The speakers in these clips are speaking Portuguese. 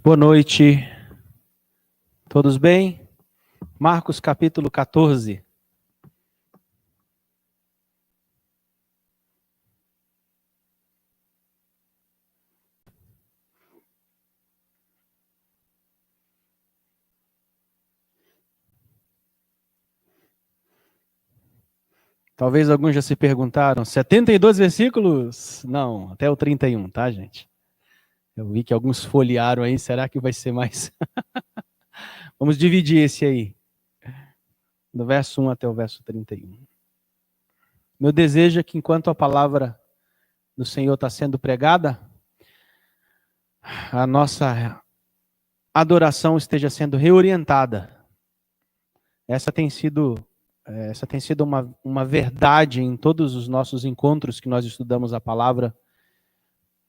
Boa noite, todos bem? Marcos capítulo 14. Talvez alguns já se perguntaram, 72 versículos? Não, até o 31, tá, gente? Eu vi que alguns folhearam aí, será que vai ser mais? Vamos dividir esse aí, do verso 1 até o verso 31. Meu desejo é que enquanto a palavra do Senhor está sendo pregada, a nossa adoração esteja sendo reorientada. Essa tem sido uma verdade em todos os nossos encontros que nós estudamos a palavra,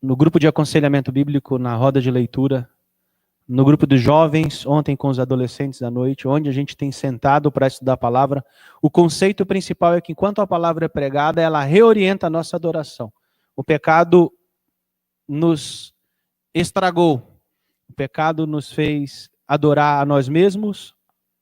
no grupo de aconselhamento bíblico, na roda de leitura, no grupo dos jovens, ontem com os adolescentes à noite, onde a gente tem sentado para estudar a palavra. O conceito principal é que enquanto a palavra é pregada, ela reorienta a nossa adoração. O pecado nos estragou, o pecado nos fez adorar a nós mesmos,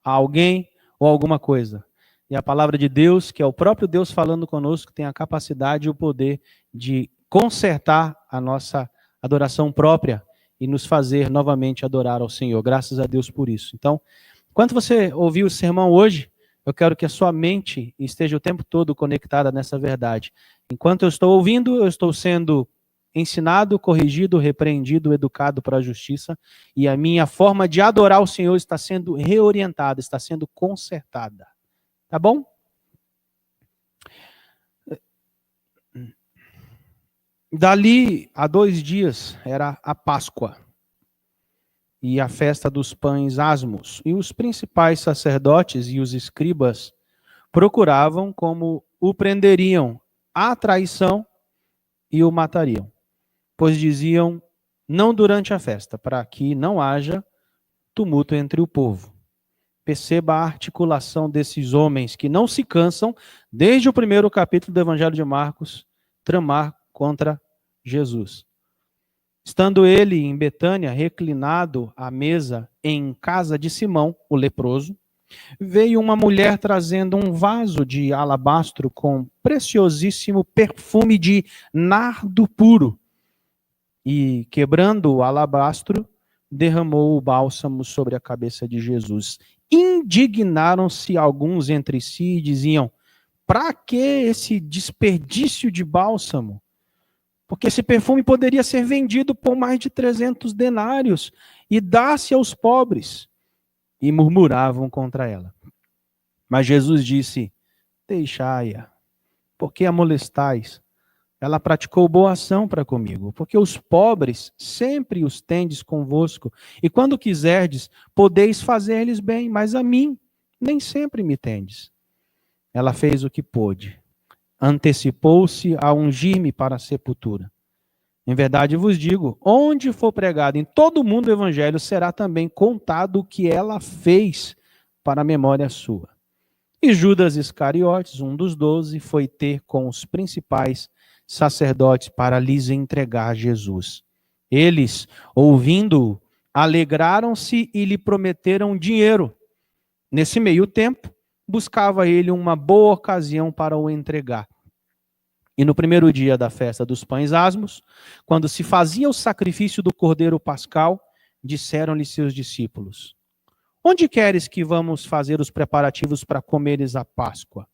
a alguém ou alguma coisa. E a palavra de Deus, que é o próprio Deus falando conosco, tem a capacidade e o poder de consertar a nossa adoração própria e nos fazer novamente adorar ao Senhor. Graças a Deus por isso. Então, enquanto você ouviu o sermão hoje, eu quero que a sua mente esteja o tempo todo conectada nessa verdade. Enquanto eu estou ouvindo, eu estou sendo ensinado, corrigido, repreendido, educado para a justiça, e a minha forma de adorar o Senhor está sendo reorientada, está sendo consertada. Tá bom? Dali a 2 dias era a Páscoa e a festa dos pães asmos, e os principais sacerdotes e os escribas procuravam como o prenderiam à traição e o matariam, pois diziam, não durante a festa, para que não haja tumulto entre o povo. Perceba a articulação desses homens que não se cansam, desde o primeiro capítulo do Evangelho de Marcos, tramar contra Jesus. Estando ele em Betânia, reclinado à mesa em casa de Simão, o leproso, veio uma mulher trazendo um vaso de alabastro com preciosíssimo perfume de nardo puro, e, quebrando o alabastro, derramou o bálsamo sobre a cabeça de Jesus. Indignaram-se alguns entre si e diziam, para que esse desperdício de bálsamo? Porque esse perfume poderia ser vendido por mais de 300 denários e dar-se aos pobres. E murmuravam contra ela. Mas Jesus disse, deixai-a, porque a molestais? Ela praticou boa ação para comigo, porque os pobres sempre os tendes convosco, e quando quiserdes, podeis fazer-lhes bem, mas a mim nem sempre me tendes. Ela fez o que pôde, antecipou-se a ungir-me para a sepultura. Em verdade vos digo, onde for pregado em todo o mundo o evangelho, será também contado o que ela fez para a memória sua. E Judas Iscariotes, um dos 12, foi ter com os principais sacerdotes para lhes entregar Jesus. Eles, ouvindo-o, alegraram-se e lhe prometeram dinheiro. Nesse meio tempo, buscava ele uma boa ocasião para o entregar. E no primeiro dia da festa dos pães asmos, quando se fazia o sacrifício do cordeiro pascal, disseram-lhe seus discípulos, onde queres que vamos fazer os preparativos para comeres a Páscoa?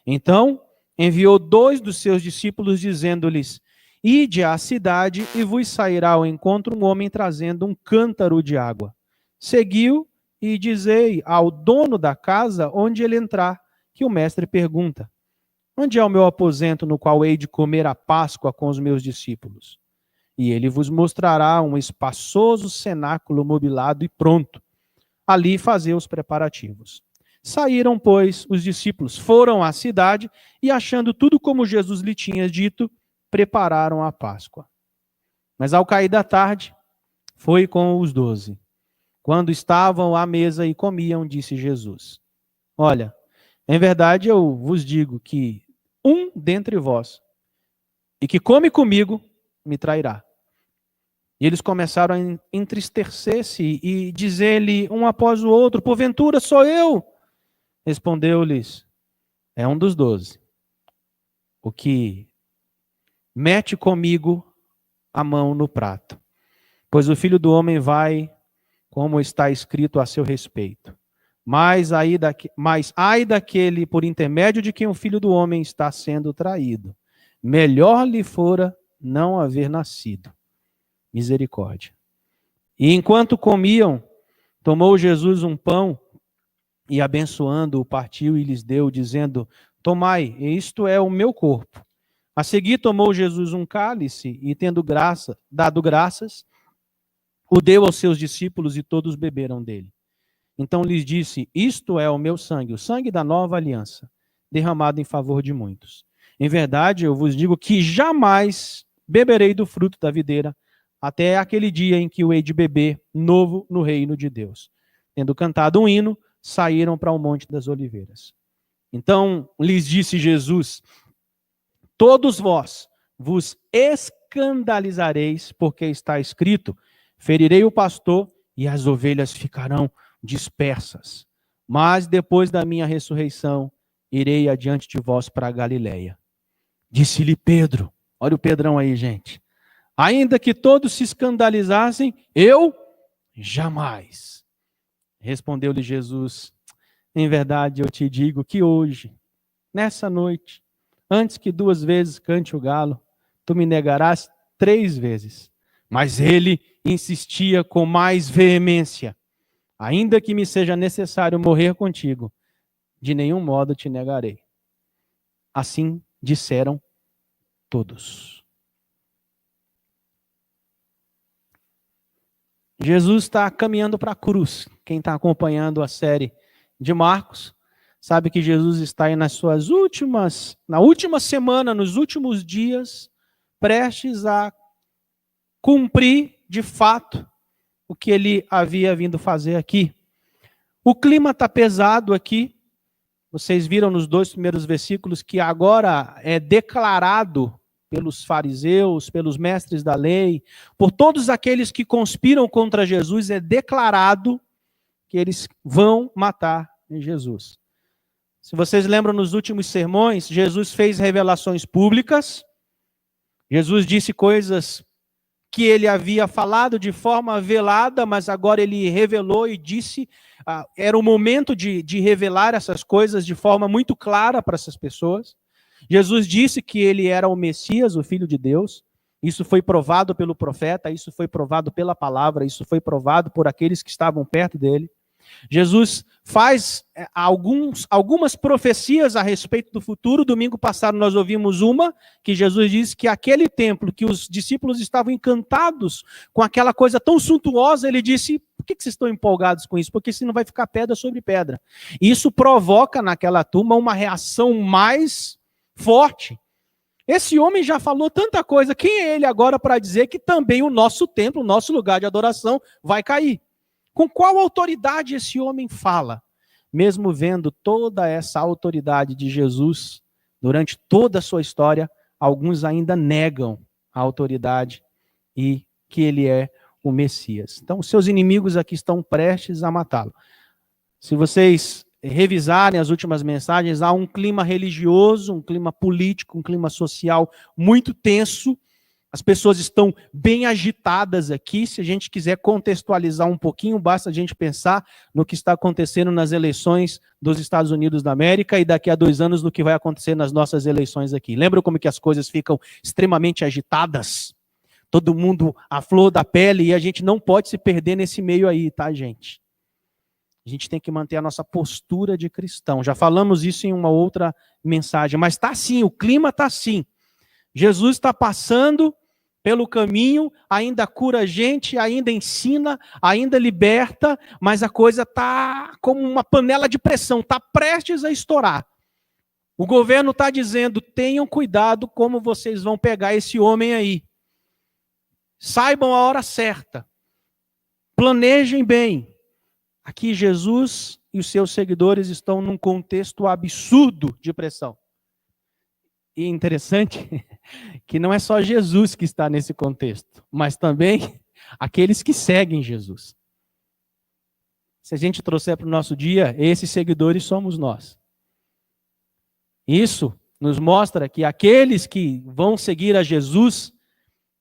Então, enviou 2 dos seus discípulos, dizendo-lhes, ide à cidade e vos sairá ao encontro um homem trazendo um cântaro de água. Seguiu e dizei ao dono da casa, onde ele entrar, que o mestre pergunta, onde é o meu aposento no qual hei de comer a Páscoa com os meus discípulos? E ele vos mostrará um espaçoso cenáculo mobilado e pronto. Ali fazer os preparativos. Saíram, pois, os discípulos, foram à cidade e, achando tudo como Jesus lhe tinha dito, prepararam a Páscoa. Mas ao cair da tarde, foi com os 12. Quando estavam à mesa e comiam, disse Jesus, olha, em verdade eu vos digo que um dentre vós, e que come comigo, me trairá. E eles começaram a entristecer-se e dizer-lhe um após o outro: porventura sou eu? Respondeu-lhes: é um dos 12, o que mete comigo a mão no prato. Pois o Filho do Homem vai, como está escrito a seu respeito. Mas ai daquele por intermédio de quem o Filho do Homem está sendo traído. Melhor lhe fora não haver nascido. Misericórdia. E enquanto comiam, tomou Jesus um pão e, abençoando-o, partiu e lhes deu, dizendo: tomai, isto é o meu corpo. A seguir tomou Jesus um cálice e, tendo dado graças, o deu aos seus discípulos e todos beberam dele. Então lhes disse: isto é o meu sangue, o sangue da nova aliança, derramado em favor de muitos. Em verdade, eu vos digo que jamais beberei do fruto da videira, até aquele dia em que o hei de beber novo no reino de Deus. Tendo cantado um hino, saíram para o Monte das Oliveiras. Então lhes disse Jesus: todos vós vos escandalizareis, porque está escrito: ferirei o pastor e as ovelhas ficarão dispersas. Mas depois da minha ressurreição, irei adiante de vós para a Galileia. Disse-lhe Pedro, olha o Pedrão aí, gente: ainda que todos se escandalizassem, eu jamais. Respondeu-lhe Jesus: em verdade eu te digo que hoje, nessa noite, antes que 2 vezes cante o galo, tu me negarás 3 vezes. Mas ele insistia com mais veemência: ainda que me seja necessário morrer contigo, de nenhum modo te negarei. Assim disseram todos. Jesus está caminhando para a cruz. Quem está acompanhando a série de Marcos sabe que Jesus está aí na última semana, nos últimos dias, prestes a cumprir de fato o que ele havia vindo fazer aqui. O clima está pesado aqui. Vocês viram nos 2 primeiros versículos que agora é declarado pelos fariseus, pelos mestres da lei, por todos aqueles que conspiram contra Jesus, é declarado que eles vão matar Jesus. Se vocês lembram, nos últimos sermões, Jesus fez revelações públicas, Jesus disse coisas que ele havia falado de forma velada, mas agora ele revelou e disse, era o momento de revelar essas coisas de forma muito clara para essas pessoas. Jesus disse que ele era o Messias, o Filho de Deus. Isso foi provado pelo profeta, isso foi provado pela palavra, isso foi provado por aqueles que estavam perto dele. Jesus faz algumas profecias a respeito do futuro. Domingo passado nós ouvimos uma, que Jesus disse que aquele templo, que os discípulos estavam encantados com aquela coisa tão suntuosa, ele disse: por que vocês estão empolgados com isso? Porque senão vai ficar pedra sobre pedra. E isso provoca naquela turma uma reação mais forte. Esse homem já falou tanta coisa, quem é ele agora para dizer que também o nosso templo, o nosso lugar de adoração vai cair? Com qual autoridade esse homem fala? Mesmo vendo toda essa autoridade de Jesus durante toda a sua história, alguns ainda negam a autoridade e que ele é o Messias. Então, seus inimigos aqui estão prestes a matá-lo. Se vocês revisarem as últimas mensagens, há um clima religioso, um clima político, um clima social muito tenso. As pessoas estão bem agitadas aqui. Se a gente quiser contextualizar um pouquinho, basta a gente pensar no que está acontecendo nas eleições dos Estados Unidos da América e daqui a 2 anos no que vai acontecer nas nossas eleições aqui. Lembram como que as coisas ficam extremamente agitadas? Todo mundo à flor da pele, e a gente não pode se perder nesse meio aí, tá, gente? A gente tem que manter a nossa postura de cristão. Já falamos isso em uma outra mensagem, mas está assim, o clima está assim. Jesus está passando pelo caminho, ainda cura gente, ainda ensina, ainda liberta, mas a coisa está como uma panela de pressão, está prestes a estourar. O governo está dizendo: tenham cuidado como vocês vão pegar esse homem aí. Saibam a hora certa. Planejem bem. Aqui Jesus e os seus seguidores estão num contexto absurdo de pressão. E interessante que não é só Jesus que está nesse contexto, mas também Aqueles que seguem Jesus. Se a gente trouxer para o nosso dia, esses seguidores somos nós. Isso nos mostra que aqueles que vão seguir a Jesus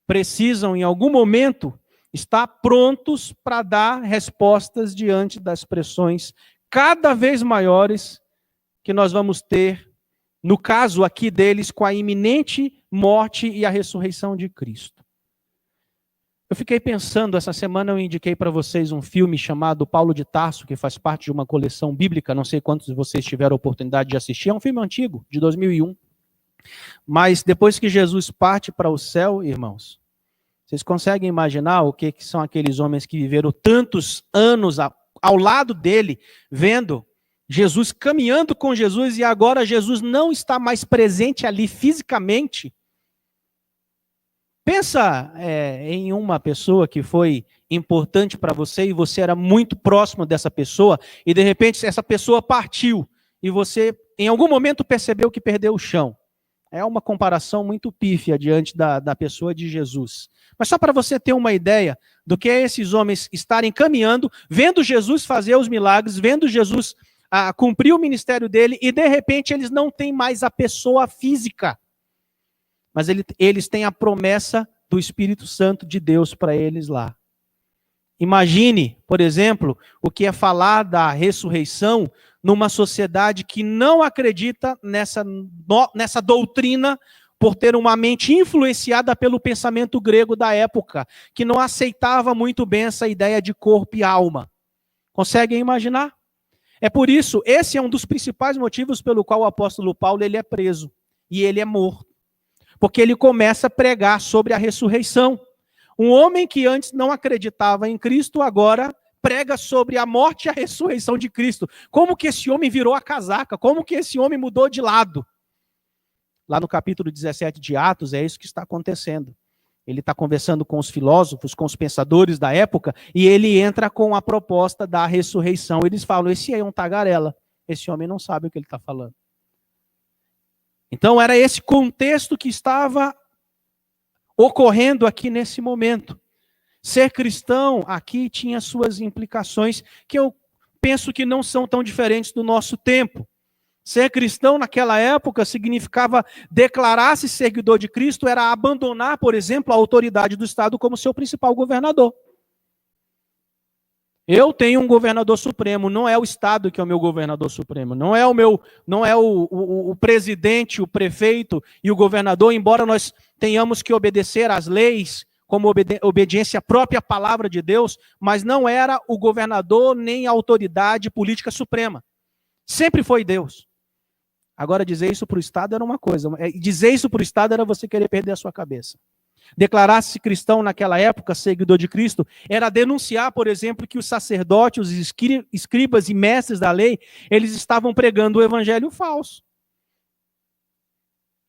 precisam, em algum momento, estar prontos para dar respostas diante das pressões cada vez maiores que nós vamos ter, no caso aqui deles, com a iminente morte e a ressurreição de Cristo. Eu fiquei pensando, essa semana eu indiquei para vocês um filme chamado Paulo de Tarso, que faz parte de uma coleção bíblica, não sei quantos de vocês tiveram a oportunidade de assistir, é um filme antigo, de 2001. Mas depois que Jesus parte para o céu, irmãos, vocês conseguem imaginar o que são aqueles homens que viveram tantos anos ao lado dele, vendo Jesus, caminhando com Jesus, e agora Jesus não está mais presente ali fisicamente? Pensa em uma pessoa que foi importante para você e você era muito próximo dessa pessoa e de repente essa pessoa partiu e você em algum momento percebeu que perdeu o chão. É uma comparação muito pífia diante da pessoa de Jesus. Mas só para você ter uma ideia do que é esses homens estarem caminhando, vendo Jesus fazer os milagres, vendo Jesus cumprir o ministério dele e de repente eles não têm mais a pessoa física. Mas eles têm a promessa do Espírito Santo de Deus para eles lá. Imagine, por exemplo, o que é falar da ressurreição numa sociedade que não acredita nessa doutrina por ter uma mente influenciada pelo pensamento grego da época, que não aceitava muito bem essa ideia de corpo e alma. Conseguem imaginar? É por isso, esse é um dos principais motivos pelo qual o apóstolo Paulo ele é preso e ele é morto. Porque ele começa a pregar sobre a ressurreição. Um homem que antes não acreditava em Cristo, agora prega sobre a morte e a ressurreição de Cristo. Como que esse homem virou a casaca? Como que esse homem mudou de lado? Lá no capítulo 17 de Atos, é isso que está acontecendo. Ele está conversando com os filósofos, com os pensadores da época, e ele entra com a proposta da ressurreição. Eles falam, esse aí é um tagarela, esse homem não sabe o que ele está falando. Então era esse contexto que estava ocorrendo aqui nesse momento. Ser cristão aqui tinha suas implicações que eu penso que não são tão diferentes do nosso tempo. Ser cristão naquela época significava declarar-se seguidor de Cristo, era abandonar, por exemplo, a autoridade do Estado como seu principal governador. Eu tenho um governador supremo, não é o Estado que é o meu governador supremo, não é o presidente, o prefeito e o governador, embora nós tenhamos que obedecer às leis, como obediência à própria palavra de Deus, mas não era o governador nem a autoridade política suprema. Sempre foi Deus. Agora, dizer isso para o Estado era uma coisa, dizer isso para o Estado era você querer perder a sua cabeça. Declarar-se cristão naquela época, seguidor de Cristo, era denunciar, por exemplo, que os sacerdotes, os escribas e mestres da lei, eles estavam pregando o evangelho falso.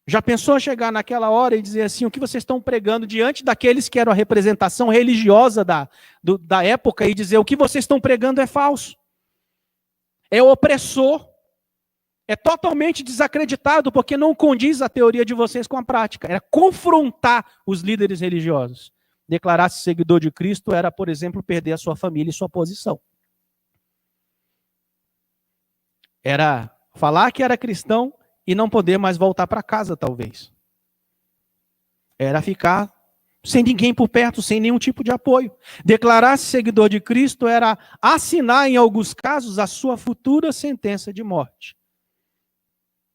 Já pensou chegar naquela hora e dizer assim, o que vocês estão pregando diante daqueles que eram a representação religiosa da época e dizer o que vocês estão pregando é falso? É opressor. É totalmente desacreditado porque não condiz a teoria de vocês com a prática. Era confrontar os líderes religiosos. Declarar-se seguidor de Cristo era, por exemplo, perder a sua família e sua posição. Era falar que era cristão e não poder mais voltar para casa, talvez. Era ficar sem ninguém por perto, sem nenhum tipo de apoio. Declarar-se seguidor de Cristo era assinar, em alguns casos, a sua futura sentença de morte.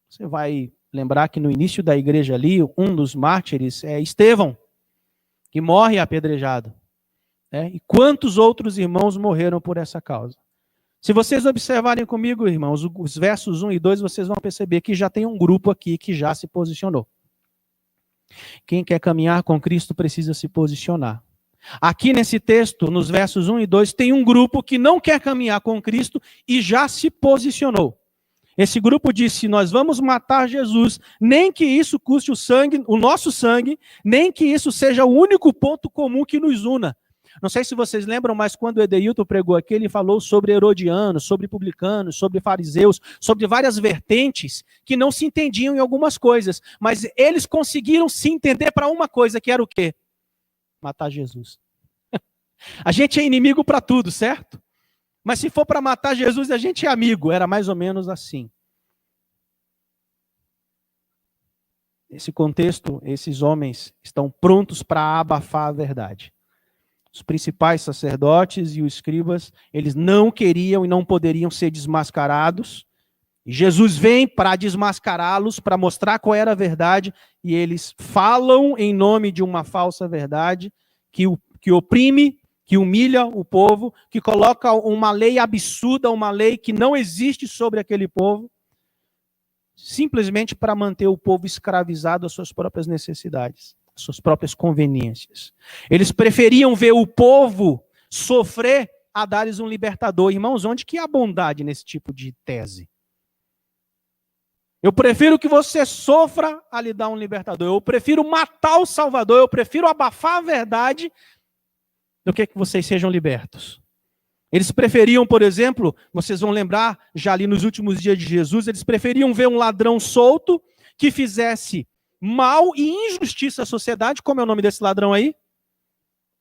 Você vai lembrar que no início da igreja ali, um dos mártires é Estevão, que morre apedrejado. E quantos outros irmãos morreram por essa causa? Se vocês observarem comigo, irmãos, os versos 1 e 2, vocês vão perceber que já tem um grupo aqui que já se posicionou. Quem quer caminhar com Cristo precisa se posicionar. Aqui nesse texto, nos versos 1 e 2, tem um grupo que não quer caminhar com Cristo e já se posicionou. Esse grupo disse, nós vamos matar Jesus, nem que isso custe o nosso sangue, nem que isso seja o único ponto comum que nos una. Não sei se vocês lembram, mas quando o Edeilton pregou aqui, ele falou sobre herodianos, sobre publicanos, sobre fariseus, sobre várias vertentes que não se entendiam em algumas coisas, mas eles conseguiram se entender para uma coisa, que era o quê? Matar Jesus. A gente é inimigo para tudo, certo? Mas se for para matar Jesus, a gente é amigo. Era mais ou menos assim. Nesse contexto, esses homens estão prontos para abafar a verdade. Os principais sacerdotes e os escribas, eles não queriam e não poderiam ser desmascarados. E Jesus vem para desmascará-los, para mostrar qual era a verdade, e eles falam em nome de uma falsa verdade que oprime, que humilha o povo, que coloca uma lei absurda, uma lei que não existe sobre aquele povo, simplesmente para manter o povo escravizado às suas próprias necessidades, às suas próprias conveniências. Eles preferiam ver o povo sofrer a dar-lhes um libertador. Irmãos, onde que há bondade nesse tipo de tese? Eu prefiro que você sofra a lhe dar um libertador. Eu prefiro matar o Salvador. Eu prefiro abafar a verdade do que vocês sejam libertos. Eles preferiam, por exemplo, vocês vão lembrar, já ali nos últimos dias de Jesus, eles preferiam ver um ladrão solto que fizesse mal e injustiça à sociedade, como é o nome desse ladrão aí?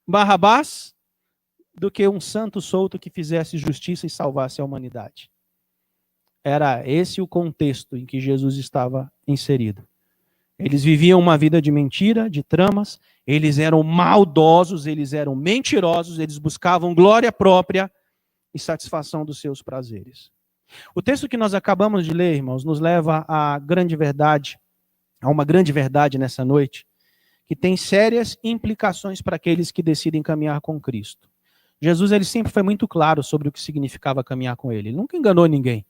Barrabás, do que um santo solto que fizesse justiça e salvasse a humanidade. Era esse o contexto em que Jesus estava inserido. Eles viviam uma vida de mentira, de tramas, eles eram maldosos, eles eram mentirosos, eles buscavam glória própria e satisfação dos seus prazeres. O texto que nós acabamos de ler, irmãos, nos leva à grande verdade, a uma grande verdade nessa noite, que tem sérias implicações para aqueles que decidem caminhar com Cristo. Jesus, ele sempre foi muito claro sobre o que significava caminhar com ele. Ele nunca enganou ninguém.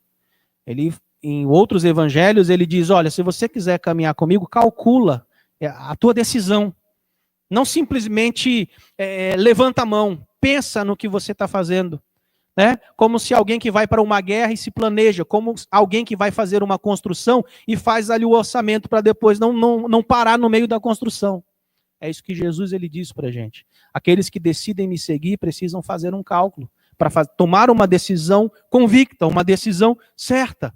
Ele, em outros evangelhos, ele diz, olha, se você quiser caminhar comigo, calcula a tua decisão. Não simplesmente levanta a mão, pensa no que você está fazendo. Né? Como se alguém que vai para uma guerra e se planeja, como alguém que vai fazer uma construção e faz ali o orçamento para depois não parar no meio da construção. É isso que Jesus ele diz para a gente. Aqueles que decidem me seguir precisam fazer um cálculo para tomar uma decisão convicta, uma decisão certa.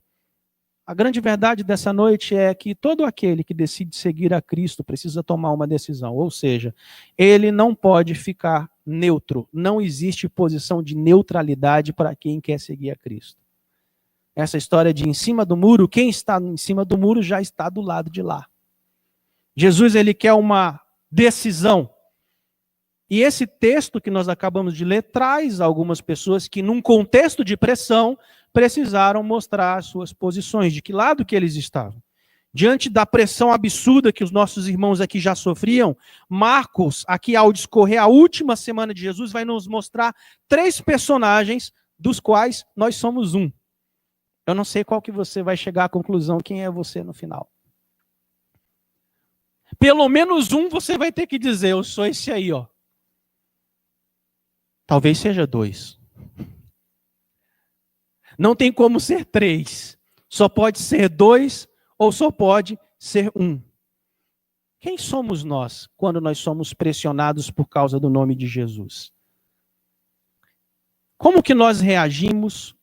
A grande verdade dessa noite é que todo aquele que decide seguir a Cristo precisa tomar uma decisão, ou seja, ele não pode ficar neutro. Não existe posição de neutralidade para quem quer seguir a Cristo. Essa história de em cima do muro, quem está em cima do muro já está do lado de lá. Jesus ele quer uma decisão. E esse texto que nós acabamos de ler traz algumas pessoas que, num contexto de pressão, precisaram mostrar as suas posições, de que lado que eles estavam. Diante da pressão absurda que os nossos irmãos aqui já sofriam, Marcos, aqui ao discorrer a última semana de Jesus, vai nos mostrar 3 personagens, dos quais nós somos um. Eu não sei qual que você vai chegar à conclusão, quem é você no final. Pelo menos um você vai ter que dizer, eu sou esse aí, ó. Talvez seja 2. Não tem como ser 3. Só pode ser 2 ou só pode ser 1. Quem somos nós quando nós somos pressionados por causa do nome de Jesus? Como que nós reagimos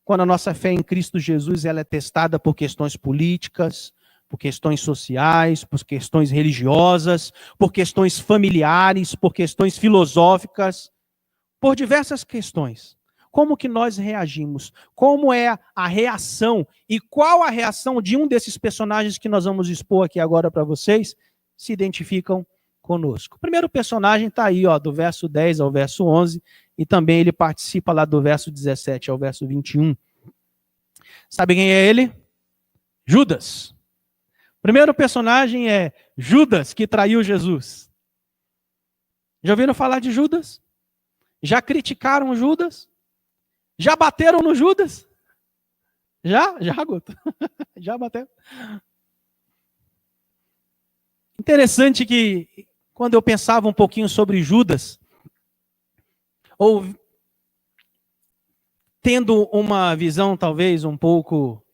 quando a nossa fé em Cristo Jesus ela é testada por questões políticas, por questões sociais, por questões religiosas, por questões familiares, por questões filosóficas, por diversas questões? Como que nós reagimos? Como é a reação? E qual a reação de um desses personagens que nós vamos expor aqui agora para vocês se identificam conosco? O primeiro personagem está aí, ó, do verso 10 ao verso 11, e também ele participa lá do verso 17 ao verso 21. Sabe quem é ele? Judas. O primeiro personagem é Judas, que traiu Jesus. Já ouviram falar de Judas? Já criticaram Judas? Já bateram no Judas? Já, Guto? Já bateram? Interessante que, quando eu pensava um pouquinho sobre Judas, ou tendo uma visão talvez um pouco,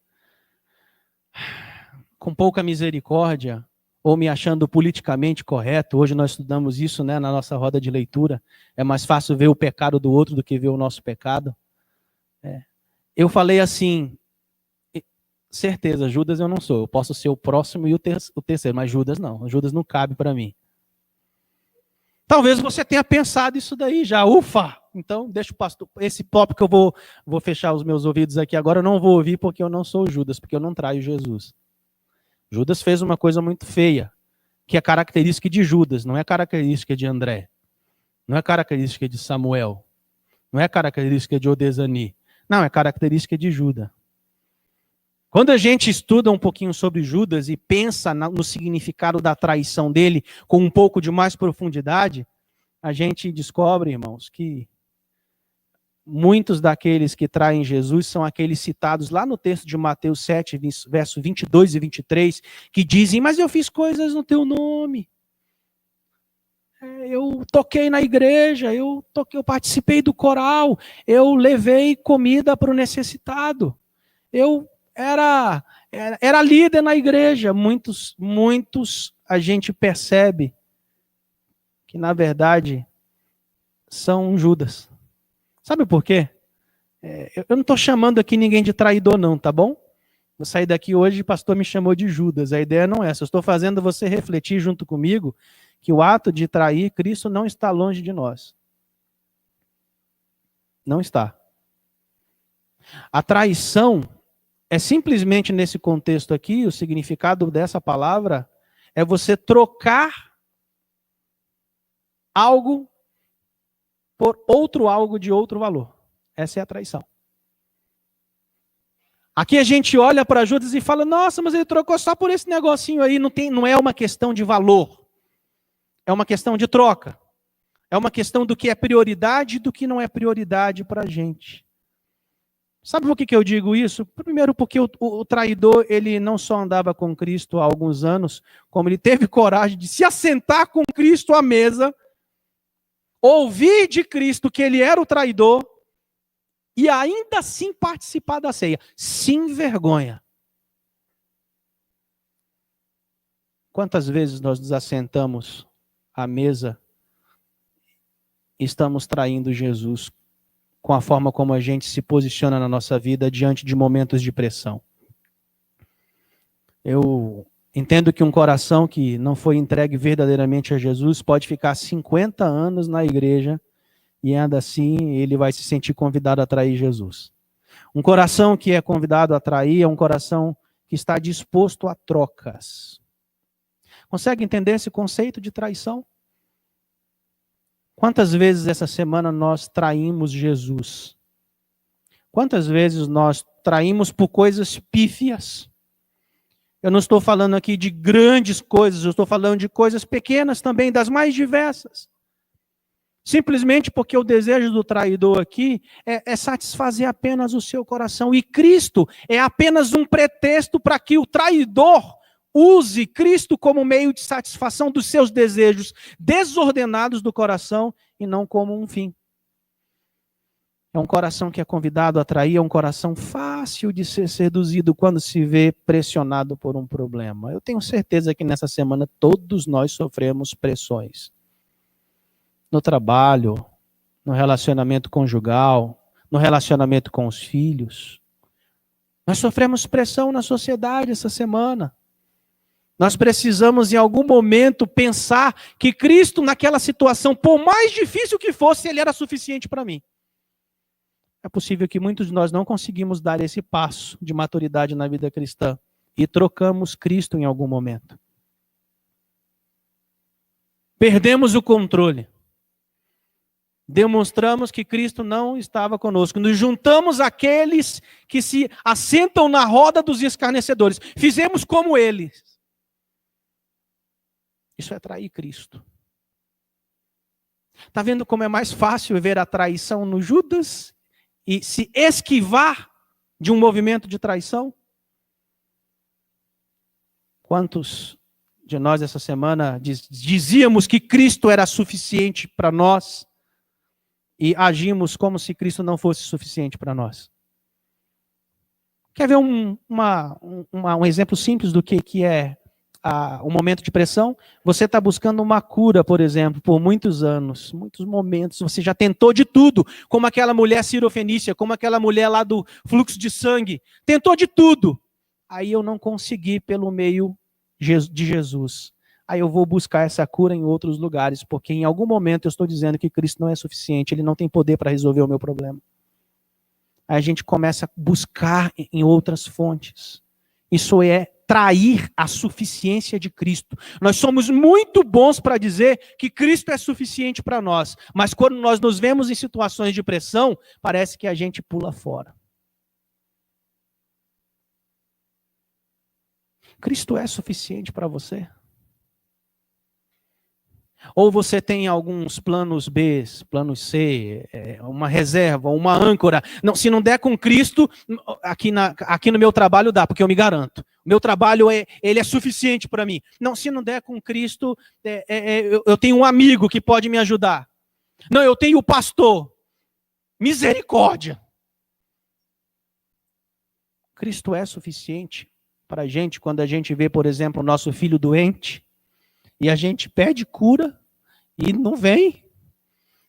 com pouca misericórdia, ou me achando politicamente correto, hoje nós estudamos isso, né, na nossa roda de leitura, é mais fácil ver o pecado do outro do que ver o nosso pecado. Eu falei assim, certeza, Judas eu não sou, eu posso ser o próximo e o terceiro, mas Judas não cabe para mim. Talvez você tenha pensado isso daí já. Ufa! Então, deixa o pastor. Esse pop que eu vou fechar os meus ouvidos aqui agora, eu não vou ouvir porque eu não sou Judas, porque eu não traio Jesus. Judas fez uma coisa muito feia, que é característica de Judas, não é característica de André. Não é característica de Samuel. Não é característica de Odesani. Não, é característica de Judas. Quando a gente estuda um pouquinho sobre Judas e pensa no significado da traição dele com um pouco de mais profundidade, a gente descobre, irmãos, que muitos daqueles que traem Jesus são aqueles citados lá no texto de Mateus 7, verso 22 e 23, que dizem, mas eu fiz coisas no teu nome. Eu toquei na igreja, eu participei do coral, eu levei comida para o necessitado, eu era líder na igreja. Muitos a gente percebe que, na verdade, são Judas. Sabe por quê? Eu não estou chamando aqui ninguém de traidor, não, tá bom? Vou sair daqui hoje e o pastor me chamou de Judas. A ideia não é essa. Eu estou fazendo você refletir junto comigo que o ato de trair Cristo não está longe de nós. Não está. A traição é simplesmente, nesse contexto aqui, o significado dessa palavra é você trocar algo por outro algo de outro valor. Essa é a traição. Aqui a gente olha para Judas e fala, nossa, mas ele trocou só por esse negocinho aí, não é uma questão de valor. É uma questão de troca. É uma questão do que é prioridade e do que não é prioridade para a gente. Sabe por que eu digo isso? Primeiro porque o traidor, ele não só andava com Cristo há alguns anos, como ele teve coragem de se assentar com Cristo à mesa, ouvir de Cristo que ele era o traidor, e ainda assim participar da ceia, sem vergonha. Quantas vezes nós nos assentamos à mesa e estamos traindo Jesus com a forma como a gente se posiciona na nossa vida diante de momentos de pressão? Eu entendo que um coração que não foi entregue verdadeiramente a Jesus pode ficar 50 anos na igreja e ainda assim ele vai se sentir convidado a trair Jesus. Um coração que é convidado a trair é um coração que está disposto a trocas. Consegue entender esse conceito de traição? Quantas vezes essa semana nós traímos Jesus? Quantas vezes nós traímos por coisas pífias? Eu não estou falando aqui de grandes coisas, eu estou falando de coisas pequenas também, das mais diversas. Simplesmente porque o desejo do traidor aqui é satisfazer apenas o seu coração. E Cristo é apenas um pretexto para que o traidor use Cristo como meio de satisfação dos seus desejos desordenados do coração e não como um fim. É um coração que é convidado a trair, é um coração fácil de ser seduzido quando se vê pressionado por um problema. Eu tenho certeza que nessa semana todos nós sofremos pressões. No trabalho, no relacionamento conjugal, no relacionamento com os filhos. Nós sofremos pressão na sociedade essa semana. Nós precisamos, em algum momento, pensar que Cristo, naquela situação, por mais difícil que fosse, ele era suficiente para mim. É possível que muitos de nós não conseguimos dar esse passo de maturidade na vida cristã e trocamos Cristo em algum momento. Perdemos o controle. Demonstramos que Cristo não estava conosco. Nos juntamos àqueles que se assentam na roda dos escarnecedores. Fizemos como eles. Isso é trair Cristo. Está vendo como é mais fácil ver a traição no Judas e se esquivar de um movimento de traição? Quantos de nós essa semana dizíamos que Cristo era suficiente para nós e agimos como se Cristo não fosse suficiente para nós? Quer ver um exemplo simples do que é um momento de pressão? Você está buscando uma cura, por exemplo, por muitos anos, muitos momentos, você já tentou de tudo, como aquela mulher cirofenícia, como aquela mulher lá do fluxo de sangue, tentou de tudo. Aí eu não consegui pelo meio de Jesus. aí eu vou buscar essa cura em outros lugares, porque em algum momento eu estou dizendo que Cristo não é suficiente, ele não tem poder para resolver o meu problema. Aí a gente começa a buscar em outras fontes. Isso é trair a suficiência de Cristo. Nós somos muito bons para dizer que Cristo é suficiente para nós, mas quando nós nos vemos em situações de pressão, parece que a gente pula fora. Cristo é suficiente para você? Ou você tem alguns planos B, planos C, uma reserva, uma âncora. Não, se não der com Cristo, aqui no meu trabalho dá, porque eu me garanto. O meu trabalho ele é suficiente para mim. Não, se não der com Cristo, eu tenho um amigo que pode me ajudar. Não, eu tenho o pastor. Misericórdia. Cristo é suficiente para a gente quando a gente vê, por exemplo, o nosso filho doente. E a gente pede cura e não vem.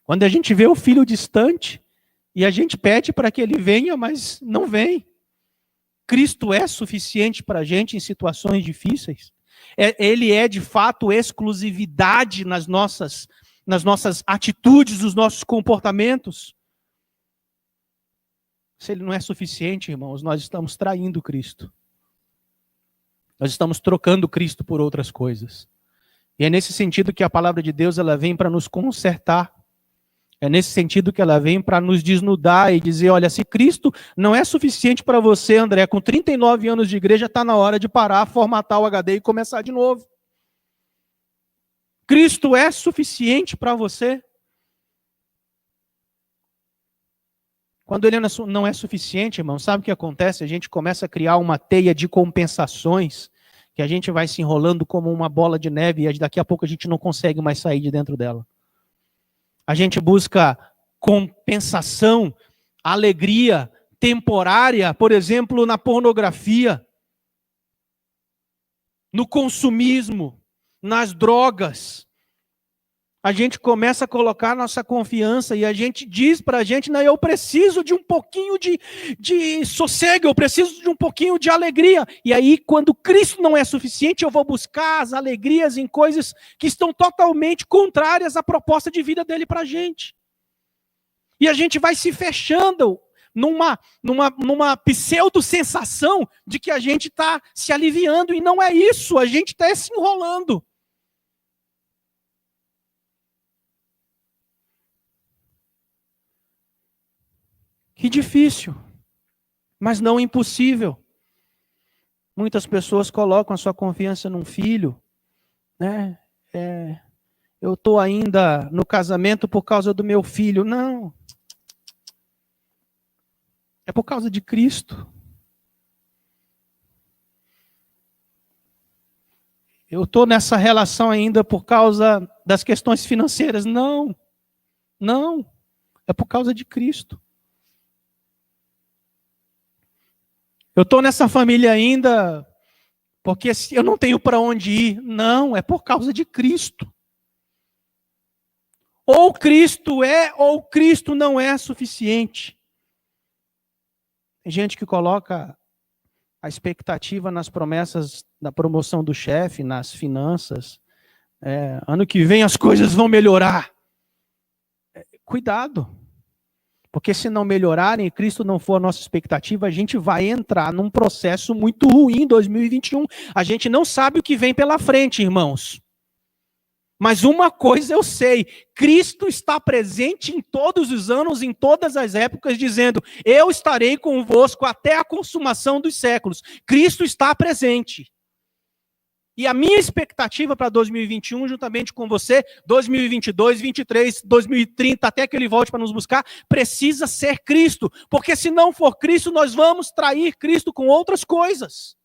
Quando a gente vê o filho distante e a gente pede para que ele venha, mas não vem. Cristo é suficiente para a gente em situações difíceis. Ele é de fato exclusividade nas nossas atitudes, nos nossos comportamentos. Se ele não é suficiente, irmãos, nós estamos traindo Cristo. Nós estamos trocando Cristo por outras coisas. E é nesse sentido que a palavra de Deus ela vem para nos consertar. É nesse sentido que ela vem para nos desnudar e dizer, olha, se Cristo não é suficiente para você, André, com 39 anos de igreja, está na hora de parar, formatar o HD e começar de novo. Cristo é suficiente para você? Quando ele não é suficiente, irmão, sabe o que acontece? A gente começa a criar uma teia de compensações, que a gente vai se enrolando como uma bola de neve e daqui a pouco a gente não consegue mais sair de dentro dela. A gente busca compensação, alegria temporária, por exemplo, na pornografia, no consumismo, nas drogas. A gente começa a colocar nossa confiança e a gente diz para a gente, não, eu preciso de um pouquinho de sossego, eu preciso de um pouquinho de alegria. E aí, quando Cristo não é suficiente, eu vou buscar as alegrias em coisas que estão totalmente contrárias à proposta de vida dele para a gente. E a gente vai se fechando numa pseudo-sensação de que a gente está se aliviando, e não é isso, a gente está se enrolando. Que difícil, mas não impossível. Muitas pessoas colocam a sua confiança num filho, né? Eu estou ainda no casamento por causa do meu filho. Não. É por causa de Cristo. Eu estou nessa relação ainda por causa das questões financeiras. Não. Não. É por causa de Cristo. Eu estou nessa família ainda porque eu não tenho para onde ir. Não, é por causa de Cristo. Ou Cristo é, ou Cristo não é suficiente. Tem gente que coloca a expectativa nas promessas da promoção do chefe, nas finanças. Ano que vem as coisas vão melhorar. Cuidado. Porque se não melhorarem e Cristo não for a nossa expectativa, a gente vai entrar num processo muito ruim em 2021. A gente não sabe o que vem pela frente, irmãos. Mas uma coisa eu sei, Cristo está presente em todos os anos, em todas as épocas, dizendo, eu estarei convosco até a consumação dos séculos. Cristo está presente. E a minha expectativa para 2021, juntamente com você, 2022, 2023, 2030, até que ele volte para nos buscar, precisa ser Cristo. Porque se não for Cristo, nós vamos trair Cristo com outras coisas.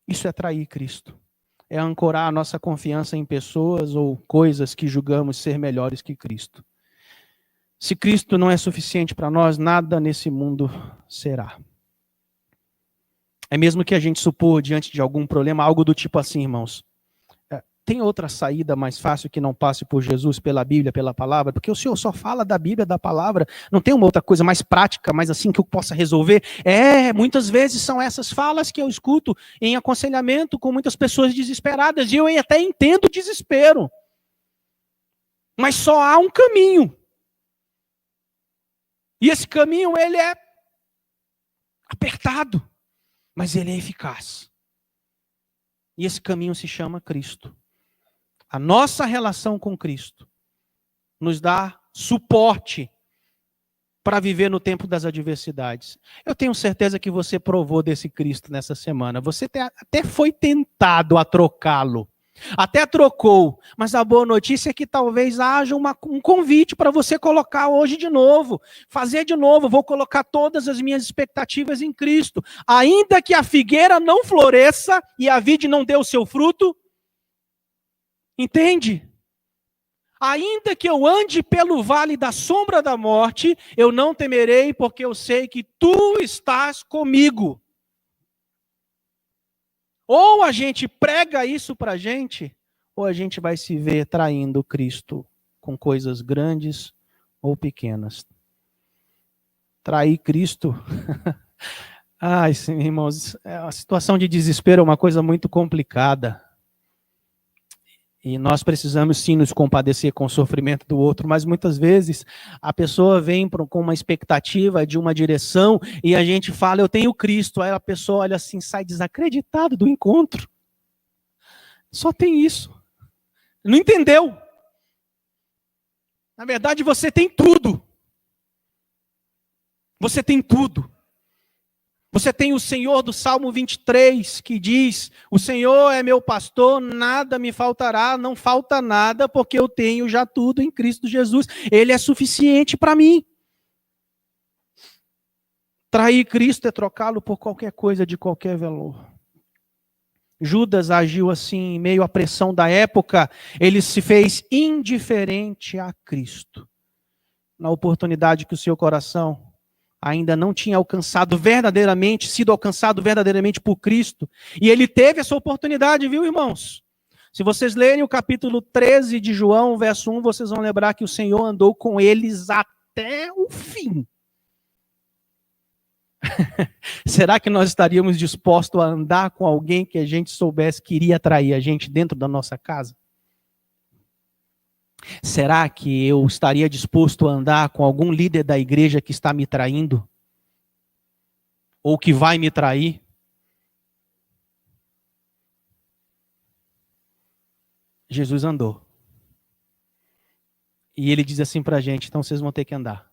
Isso é trair Cristo. É ancorar a nossa confiança em pessoas ou coisas que julgamos ser melhores que Cristo. Se Cristo não é suficiente para nós, nada nesse mundo será. É mesmo que a gente supor, diante de algum problema, algo do tipo assim, irmãos. Tem outra saída mais fácil que não passe por Jesus, pela Bíblia, pela palavra? Porque o Senhor só fala da Bíblia, da palavra. Não tem uma outra coisa mais prática, mais assim que eu possa resolver? Muitas vezes são essas falas que eu escuto em aconselhamento com muitas pessoas desesperadas. E eu até entendo o desespero. Mas só há um caminho. E esse caminho, ele é apertado, mas ele é eficaz. E esse caminho se chama Cristo. A nossa relação com Cristo nos dá suporte para viver no tempo das adversidades. Eu tenho certeza que você provou desse Cristo nessa semana. Você até foi tentado a trocá-lo. Até trocou. Mas a boa notícia é que talvez haja um convite para você colocar hoje de novo. Fazer de novo. Vou colocar todas as minhas expectativas em Cristo. Ainda que a figueira não floresça e a vide não dê o seu fruto. Entende? Ainda que eu ande pelo vale da sombra da morte, eu não temerei, porque eu sei que tu estás comigo. Ou a gente prega isso para a gente, ou a gente vai se ver traindo Cristo com coisas grandes ou pequenas. Trair Cristo. Ai, irmãos, a situação de desespero é uma coisa muito complicada. E nós precisamos sim nos compadecer com o sofrimento do outro, mas muitas vezes a pessoa vem com uma expectativa de uma direção e a gente fala, eu tenho Cristo. Aí a pessoa olha assim, sai desacreditado do encontro. Só tem isso. Não entendeu. Na verdade, você tem tudo. Você tem tudo. Você tem o Senhor do Salmo 23, que diz, o Senhor é meu pastor, nada me faltará, não falta nada, porque eu tenho já tudo em Cristo Jesus. Ele é suficiente para mim. Trair Cristo é trocá-lo por qualquer coisa de qualquer valor. Judas agiu assim, em meio à pressão da época, ele se fez indiferente a Cristo. Na oportunidade que o seu coração ainda não tinha sido alcançado verdadeiramente por Cristo. E ele teve essa oportunidade, viu, irmãos? Se vocês lerem o capítulo 13 de João, verso 1, vocês vão lembrar que o Senhor andou com eles até o fim. Será que nós estaríamos dispostos a andar com alguém que a gente soubesse que iria trair a gente dentro da nossa casa? Será que eu estaria disposto a andar com algum líder da igreja que está me traindo? Ou que vai me trair? Jesus andou. E ele diz assim para a gente, então vocês vão ter que andar.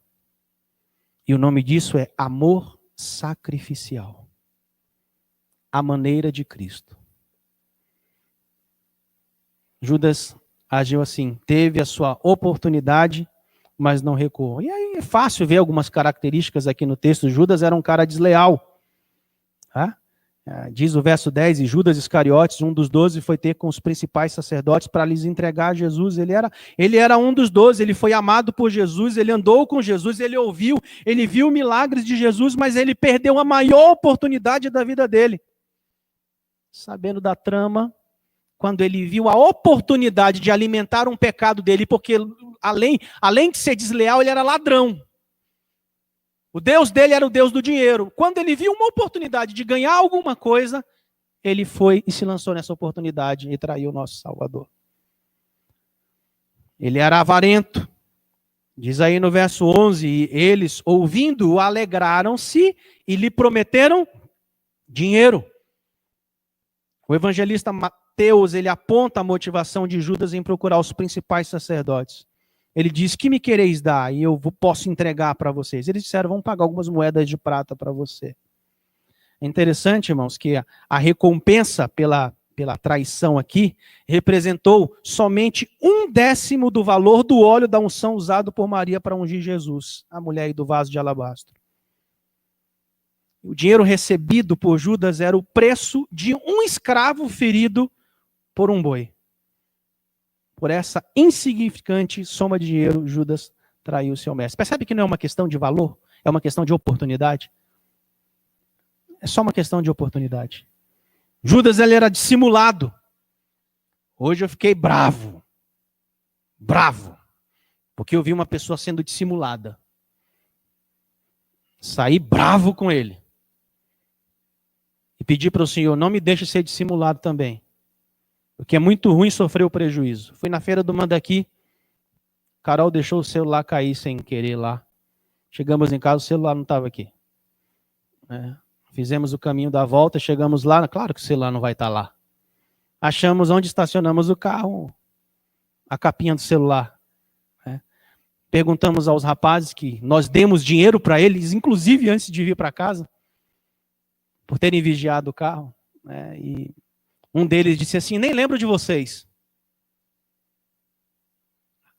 E o nome disso é amor sacrificial. A maneira de Cristo. Judas agiu assim, teve a sua oportunidade, mas não recuou. E aí é fácil ver algumas características aqui no texto. Judas era um cara desleal. Tá? Diz o verso 10, e Judas Iscariotes, um dos 12, foi ter com os principais sacerdotes para lhes entregar a Jesus. Ele era um dos 12, ele foi amado por Jesus, ele andou com Jesus, ele ouviu, ele viu milagres de Jesus, mas ele perdeu a maior oportunidade da vida dele. Sabendo da trama, quando ele viu a oportunidade de alimentar um pecado dele, porque além de ser desleal, ele era ladrão. O Deus dele era o Deus do dinheiro. Quando ele viu uma oportunidade de ganhar alguma coisa, ele foi e se lançou nessa oportunidade e traiu o nosso Salvador. Ele era avarento. Diz aí no verso 11, e eles, ouvindo-o, alegraram-se e lhe prometeram dinheiro. O evangelista Mateus, ele aponta a motivação de Judas em procurar os principais sacerdotes. Ele diz, que me quereis dar? E eu posso entregar para vocês. Eles disseram, vamos pagar algumas moedas de prata para você. É interessante, irmãos, que a recompensa pela traição aqui representou somente 1/10 do valor do óleo da unção usado por Maria para ungir Jesus, a mulher do vaso de alabastro. O dinheiro recebido por Judas era o preço de um escravo ferido por um boi. Por essa insignificante soma de dinheiro, Judas traiu seu mestre. Percebe que não é uma questão de valor? É uma questão de oportunidade? É só uma questão de oportunidade. Judas, ele era dissimulado. Hoje eu fiquei bravo. Bravo. Porque eu vi uma pessoa sendo dissimulada. Saí bravo com ele. E pedi para o Senhor, não me deixe ser dissimulado também. Porque é muito ruim sofrer o prejuízo. Fui na feira do Mandaqui. Carol deixou o celular cair sem querer lá. Chegamos em casa, o celular não estava aqui. Fizemos o caminho da volta, chegamos lá. Claro que o celular não vai estar lá. Achamos onde estacionamos o carro, a capinha do celular. Perguntamos aos rapazes que nós demos dinheiro para eles, inclusive antes de vir para casa, por terem vigiado o carro. E um deles disse assim, nem lembro de vocês.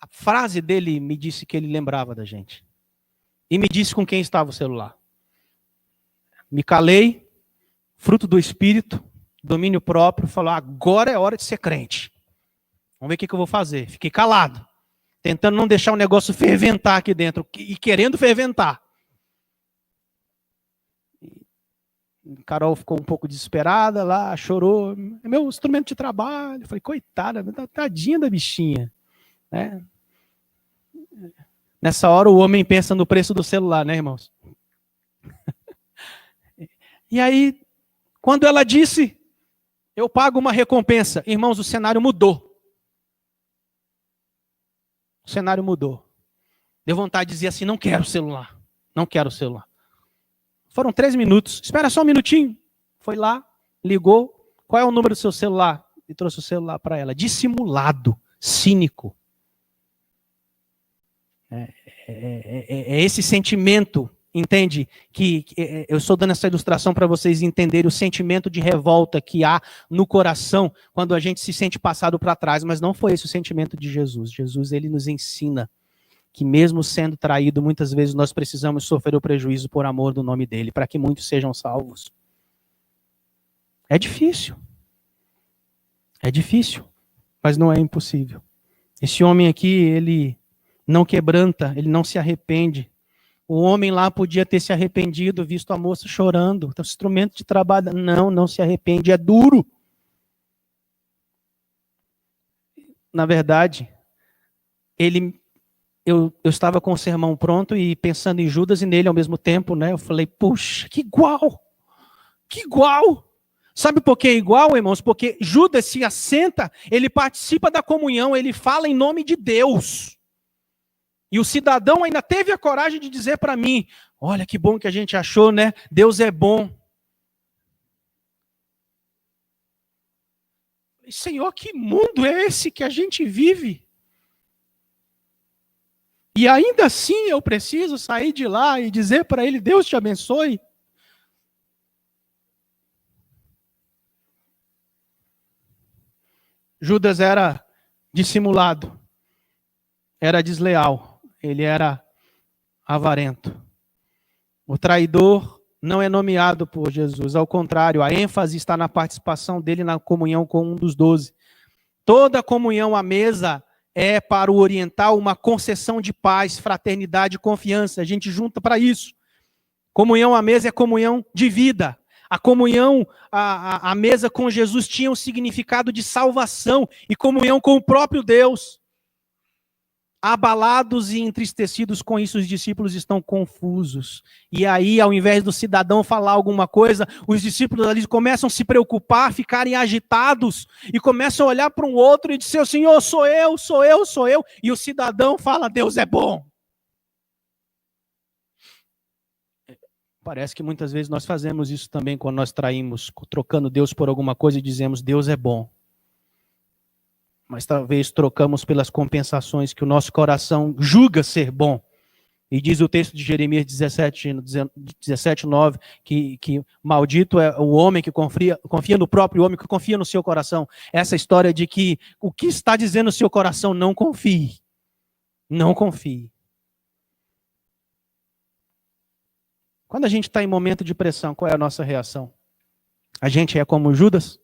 A frase dele me disse que ele lembrava da gente. E me disse com quem estava o celular. Me calei, fruto do Espírito, domínio próprio, falou, agora é hora de ser crente. Vamos ver o que eu vou fazer. Fiquei calado, tentando não deixar o negócio ferventar aqui dentro, e querendo ferventar. Carol ficou um pouco desesperada lá, chorou. É meu instrumento de trabalho. Eu falei, coitada, tadinha da bichinha. Nessa hora o homem pensa no preço do celular, né, irmãos? E aí, quando ela disse, eu pago uma recompensa. Irmãos, o cenário mudou. O cenário mudou. Deu vontade de dizer assim, não quero celular. Não quero celular. Foram 3 minutos. Espera só um minutinho. Foi lá, ligou. Qual é o número do seu celular? E trouxe o celular para ela. Dissimulado, cínico. É esse sentimento, entende? Que eu estou dando essa ilustração para vocês entenderem o sentimento de revolta que há no coração quando a gente se sente passado para trás, mas não foi esse o sentimento de Jesus. Jesus, ele nos ensina que mesmo sendo traído, muitas vezes nós precisamos sofrer o prejuízo por amor do nome dele, para que muitos sejam salvos. É difícil, mas não é impossível. Esse homem aqui, ele não quebranta, ele não se arrepende. O homem lá podia ter se arrependido, visto a moça chorando. O instrumento de trabalho, não se arrepende, é duro. Na verdade, eu estava com o sermão pronto e pensando em Judas e nele ao mesmo tempo, né? Eu falei, puxa, que igual. Sabe por que é igual, irmãos? Porque Judas se assenta, ele participa da comunhão, ele fala em nome de Deus. E o cidadão ainda teve a coragem de dizer para mim, olha que bom que a gente achou, né? Deus é bom. Senhor, que mundo é esse que a gente vive? E ainda assim eu preciso sair de lá e dizer para ele, Deus te abençoe. Judas era dissimulado, era desleal, ele era avarento. O traidor não é nomeado por Jesus, ao contrário, a ênfase está na participação dele na comunhão com um dos 12. Toda comunhão à mesa é para o oriental uma concessão de paz, fraternidade e confiança. A gente junta para isso. Comunhão à mesa é comunhão de vida. A comunhão à mesa com Jesus tinha um significado de salvação e comunhão com o próprio Deus. Abalados e entristecidos com isso, os discípulos estão confusos. E aí, ao invés do cidadão falar alguma coisa, os discípulos ali começam a se preocupar, ficarem agitados, e começam a olhar para um outro e dizer, Senhor, sou eu. E o cidadão fala, Deus é bom. Parece que muitas vezes nós fazemos isso também quando nós traímos, trocando Deus por alguma coisa e dizemos, Deus é bom. Mas talvez trocamos pelas compensações que o nosso coração julga ser bom. E diz o texto de Jeremias 17:9, que maldito é o homem que confia no próprio homem, que confia no seu coração. Essa história de que o que está dizendo o seu coração, não confie. Não confie. Quando a gente está em momento de pressão, qual é a nossa reação? A gente é como Judas?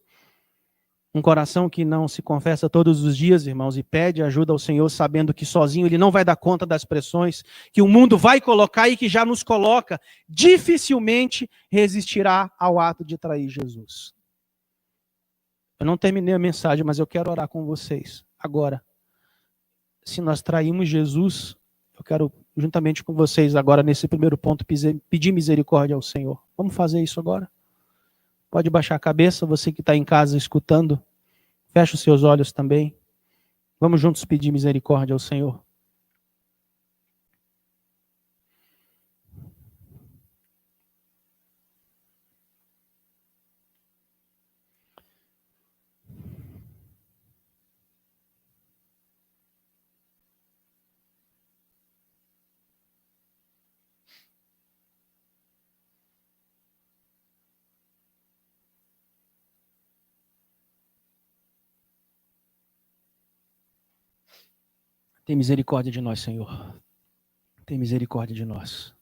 Um coração que não se confessa todos os dias, irmãos, e pede ajuda ao Senhor, sabendo que sozinho ele não vai dar conta das pressões que o mundo vai colocar e que já nos coloca, dificilmente resistirá ao ato de trair Jesus. Eu não terminei a mensagem, mas eu quero orar com vocês agora. Se nós traímos Jesus, eu quero, juntamente com vocês agora, nesse primeiro ponto, pedir misericórdia ao Senhor. Vamos fazer isso agora? Pode baixar a cabeça, você que está em casa escutando. Feche os seus olhos também. Vamos juntos pedir misericórdia ao Senhor. Tem misericórdia de nós, Senhor. Tem misericórdia de nós.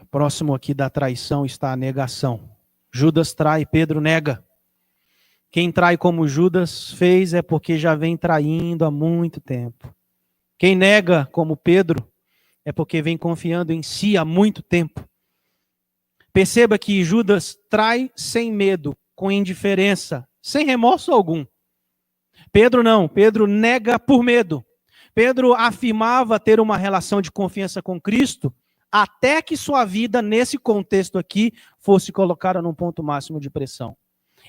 Próximo aqui da traição está a negação. Judas trai, Pedro nega. Quem trai como Judas fez é porque já vem traindo há muito tempo. Quem nega como Pedro é porque vem confiando em si há muito tempo. Perceba que Judas trai sem medo, com indiferença, sem remorso algum. Pedro não, Pedro nega por medo. Pedro afirmava ter uma relação de confiança com Cristo, até que sua vida, nesse contexto aqui, fosse colocada num ponto máximo de pressão.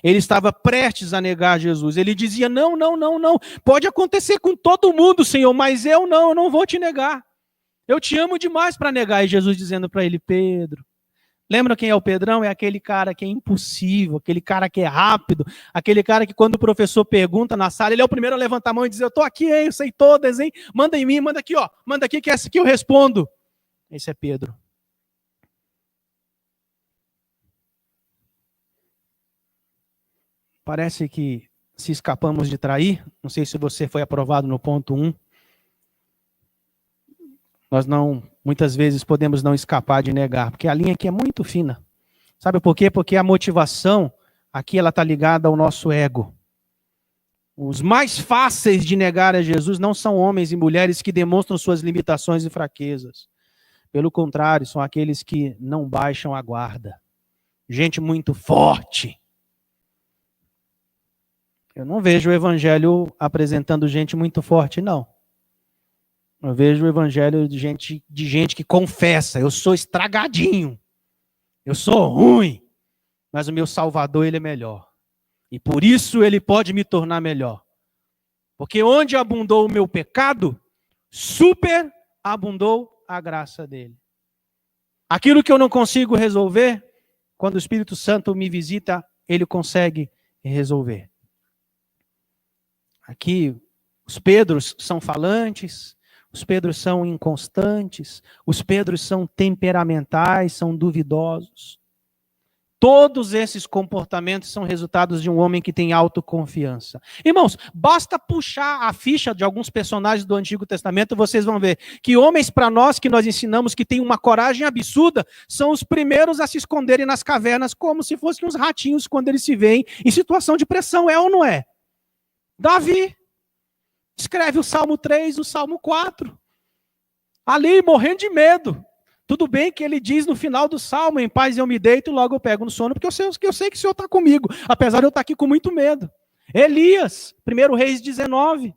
Ele estava prestes a negar Jesus. Ele dizia, não. Pode acontecer com todo mundo, Senhor, mas eu não vou te negar. Eu te amo demais para negar. E Jesus dizendo para ele, Pedro, lembra quem é o Pedrão? É aquele cara que é impossível, aquele cara que é rápido, aquele cara que quando o professor pergunta na sala, ele é o primeiro a levantar a mão e dizer, eu estou aqui, hein, eu sei todas, hein? Manda em mim, manda aqui, ó. Manda aqui que essa aqui eu respondo. Esse é Pedro. Parece que se escapamos de trair, não sei se você foi aprovado no ponto 1, nós não, muitas vezes podemos não escapar de negar, porque a linha aqui é muito fina. Sabe por quê? Porque a motivação aqui ela está ligada ao nosso ego. Os mais fáceis de negar a Jesus não são homens e mulheres que demonstram suas limitações e fraquezas. Pelo contrário, são aqueles que não baixam a guarda. Gente muito forte. Eu não vejo o evangelho apresentando gente muito forte, não. Eu vejo o evangelho de gente que confessa, eu sou estragadinho, eu sou ruim, mas o meu Salvador, ele é melhor. E por isso ele pode me tornar melhor. Porque onde abundou o meu pecado, superabundou a graça dele. Aquilo que eu não consigo resolver, quando o Espírito Santo me visita, ele consegue resolver. Aqui, os Pedros são falantes, os Pedros são inconstantes, os Pedros são temperamentais, são duvidosos. Todos esses comportamentos são resultados de um homem que tem autoconfiança. Irmãos, basta puxar a ficha de alguns personagens do Antigo Testamento, vocês vão ver que homens para nós, que nós ensinamos que têm uma coragem absurda, são os primeiros a se esconderem nas cavernas como se fossem uns ratinhos quando eles se veem em situação de pressão, é ou não é? Davi escreve o Salmo 3, o Salmo 4. Ali, morrendo de medo. Tudo bem que ele diz no final do Salmo, em paz eu me deito e logo eu pego no sono, porque eu sei que o Senhor está comigo, apesar de eu estar aqui com muito medo. Elias, 1 Reis 19.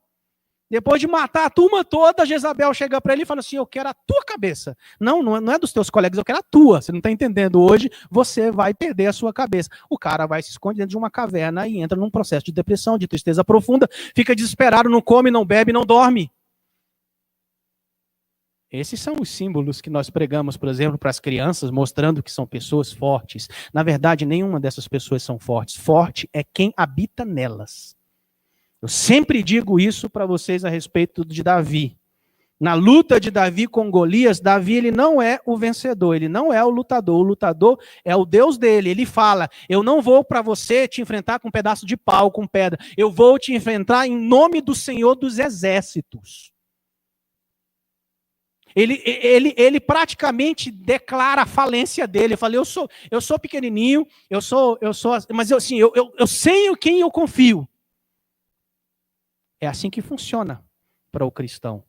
Depois de matar a turma toda, Jezabel chega para ele e fala assim, eu quero a tua cabeça. Não é dos teus colegas, eu quero a tua. Você não está entendendo. Hoje você vai perder a sua cabeça. O cara vai se esconder dentro de uma caverna e entra num processo de depressão, de tristeza profunda, fica desesperado, não come, não bebe, não dorme. Esses são os símbolos que nós pregamos, por exemplo, para as crianças, mostrando que são pessoas fortes. Na verdade, nenhuma dessas pessoas são fortes. Forte é quem habita nelas. Eu sempre digo isso para vocês a respeito de Davi. Na luta de Davi com Golias, Davi ele não é o vencedor, ele não é o lutador é o Deus dele. Ele fala, eu não vou para você te enfrentar com um pedaço de pau, com pedra. Eu vou te enfrentar em nome do Senhor dos Exércitos. Ele praticamente declara a falência dele. Ele fala, eu sou pequenininho, mas eu sei em quem eu confio. É assim que funciona para o cristão.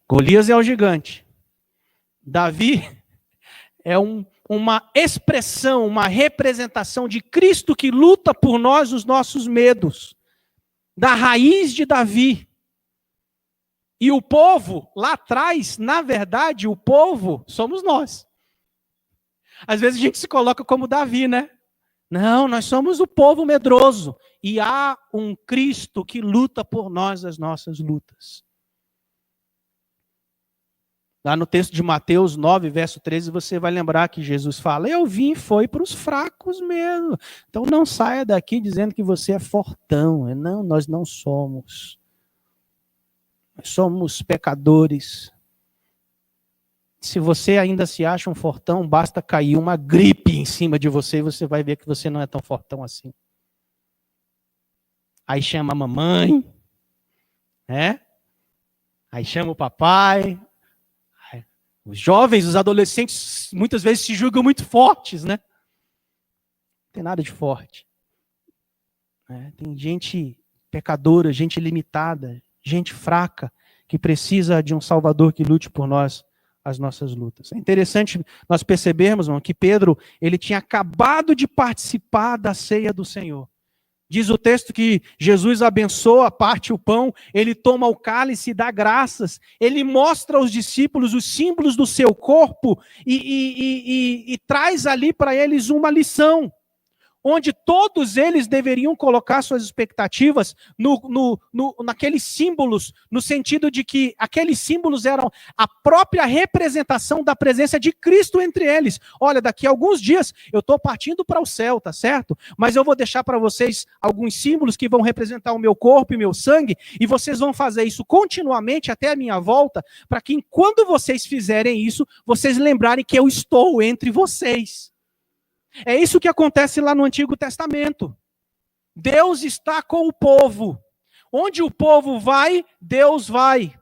Golias é o gigante. Davi é um uma expressão, uma representação de Cristo que luta por nós os nossos medos, da raiz de Davi. E o povo, lá atrás, na verdade, o povo somos nós. Às vezes a gente se coloca como Davi, né? Não, nós somos o povo medroso. E há um Cristo que luta por nós as nossas lutas. Lá no texto de Mateus 9, verso 13, você vai lembrar que Jesus fala, eu vim foi para os fracos mesmo. Então não saia daqui dizendo que você é fortão. Não, nós não somos. Nós somos pecadores. Se você ainda se acha um fortão, basta cair uma gripe em cima de você e você vai ver que você não é tão fortão assim. Aí chama a mamãe, né? Aí chama o papai. Os jovens, os adolescentes, muitas vezes se julgam muito fortes, né? Não tem nada de forte. Tem gente pecadora, gente limitada, gente fraca, que precisa de um Salvador que lute por nós as nossas lutas. É interessante nós percebermos, irmão, que Pedro, ele tinha acabado de participar da ceia do Senhor. Diz o texto que Jesus abençoa, parte o pão, ele toma o cálice e dá graças, ele mostra aos discípulos os símbolos do seu corpo e traz ali para eles uma lição, onde todos eles deveriam colocar suas expectativas naqueles símbolos, no sentido de que aqueles símbolos eram a própria representação da presença de Cristo entre eles. Olha, daqui a alguns dias eu estou partindo para o céu, tá certo? Mas eu vou deixar para vocês alguns símbolos que vão representar o meu corpo e meu sangue, e vocês vão fazer isso continuamente até a minha volta, para que quando vocês fizerem isso, vocês lembrarem que eu estou entre vocês. É isso que acontece lá no Antigo Testamento. Deus está com o povo. Onde o povo vai, Deus vai.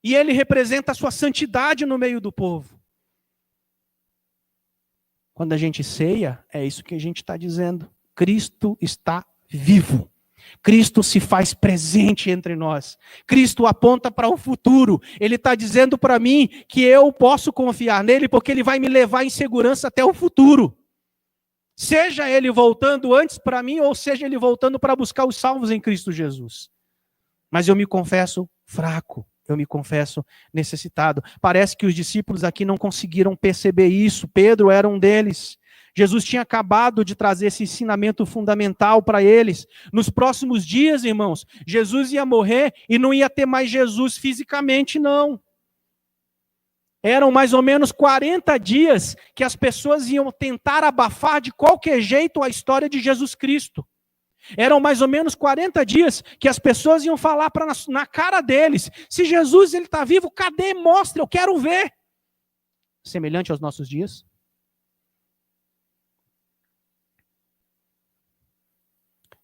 E ele representa a sua santidade no meio do povo. Quando a gente ceia, é isso que a gente está dizendo. Cristo está vivo. Cristo se faz presente entre nós. Cristo aponta para o futuro. Ele está dizendo para mim que eu posso confiar nele porque ele vai me levar em segurança até o futuro. Seja ele voltando antes para mim ou seja ele voltando para buscar os salvos em Cristo Jesus. Mas eu me confesso fraco. Eu me confesso necessitado. Parece que os discípulos aqui não conseguiram perceber isso. Pedro era um deles. Jesus tinha acabado de trazer esse ensinamento fundamental para eles. Nos próximos dias, irmãos, Jesus ia morrer e não ia ter mais Jesus fisicamente, não. Eram mais ou menos 40 dias que as pessoas iam tentar abafar de qualquer jeito a história de Jesus Cristo. Eram mais ou menos 40 dias que as pessoas iam falar na cara deles, se Jesus está vivo, cadê? Mostra, eu quero ver. Semelhante aos nossos dias.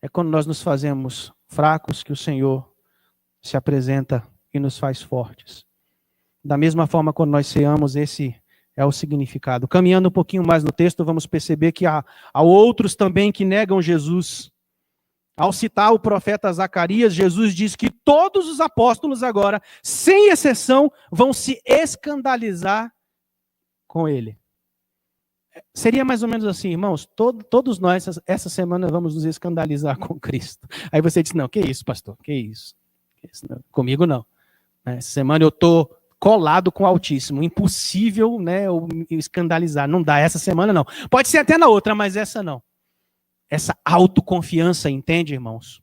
É quando nós nos fazemos fracos que o Senhor se apresenta e nos faz fortes. Da mesma forma, quando nós ceamos, esse é o significado. Caminhando um pouquinho mais no texto, vamos perceber que há outros também que negam Jesus. Ao citar o profeta Zacarias, Jesus diz que todos os apóstolos agora, sem exceção, vão se escandalizar com ele. Seria mais ou menos assim, irmãos, todos nós, essa semana, vamos nos escandalizar com Cristo. Aí você diz, não, que isso, pastor, que isso? Não, comigo não. Essa semana eu estou colado com o Altíssimo, impossível, né, eu me escandalizar. Não dá essa semana, não. Pode ser até na outra, mas essa não. Essa autoconfiança, entende, irmãos?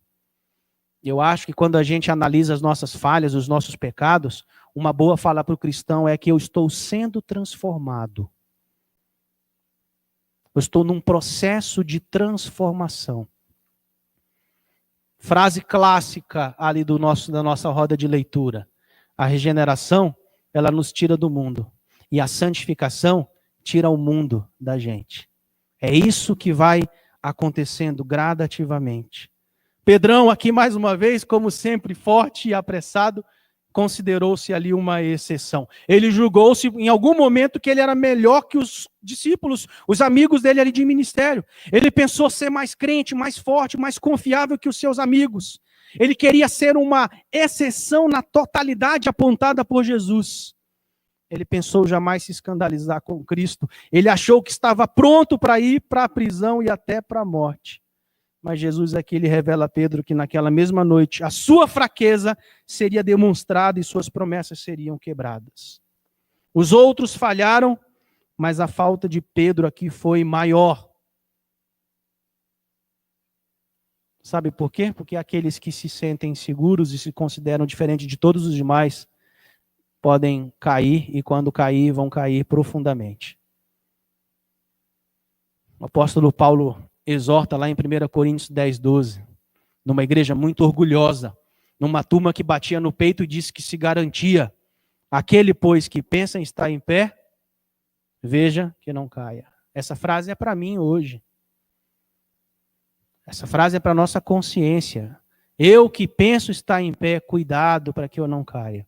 Eu acho que quando a gente analisa as nossas falhas, os nossos pecados, uma boa fala para o cristão é que eu estou sendo transformado. Eu estou num processo de transformação. Frase clássica ali da nossa roda de leitura. A regeneração, ela nos tira do mundo. E a santificação tira o mundo da gente. É isso que vai acontecendo gradativamente. Pedrão, aqui mais uma vez, como sempre, forte e apressado, considerou-se ali uma exceção. Ele julgou-se em algum momento que ele era melhor que os discípulos, os amigos dele ali de ministério. Ele pensou ser mais crente, mais forte, mais confiável que os seus amigos. Ele queria ser uma exceção na totalidade apontada por Jesus. Ele pensou jamais se escandalizar com Cristo. Ele achou que estava pronto para ir para a prisão e até para a morte. Mas Jesus aqui lhe revela a Pedro que naquela mesma noite a sua fraqueza seria demonstrada e suas promessas seriam quebradas. Os outros falharam, mas a falta de Pedro aqui foi maior. Sabe por quê? Porque aqueles que se sentem seguros e se consideram diferentes de todos os demais podem cair, e quando cair, vão cair profundamente. O apóstolo Paulo exorta lá em 1 Coríntios 10:12, numa igreja muito orgulhosa, numa turma que batia no peito e disse que se garantia. Aquele, pois, que pensa em estar em pé, veja que não caia. Essa frase é para mim hoje. Essa frase é para a nossa consciência. Eu que penso estar em pé, cuidado para que eu não caia.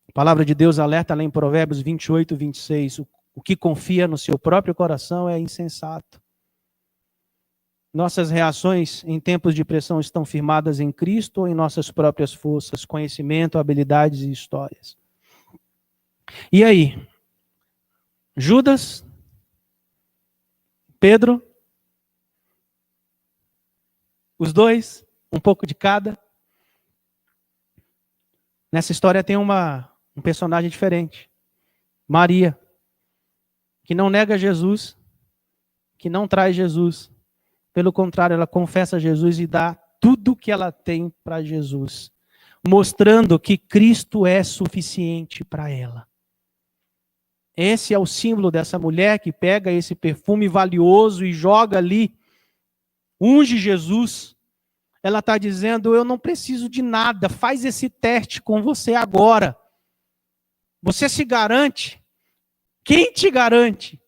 A palavra de Deus alerta lá em Provérbios 28:26. O que confia no seu próprio coração é insensato. Nossas reações em tempos de pressão estão firmadas em Cristo ou em nossas próprias forças, conhecimento, habilidades e histórias? E aí? Judas? Pedro? Os dois? Um pouco de cada? Nessa história tem um personagem diferente. Maria, que não nega Jesus, que não traz Jesus. Pelo contrário, ela confessa Jesus e dá tudo o que ela tem para Jesus, mostrando que Cristo é suficiente para ela. Esse é o símbolo dessa mulher que pega esse perfume valioso e joga ali, unge Jesus. Ela está dizendo, eu não preciso de nada, faz esse teste com você agora. Você se garante? Quem te garante?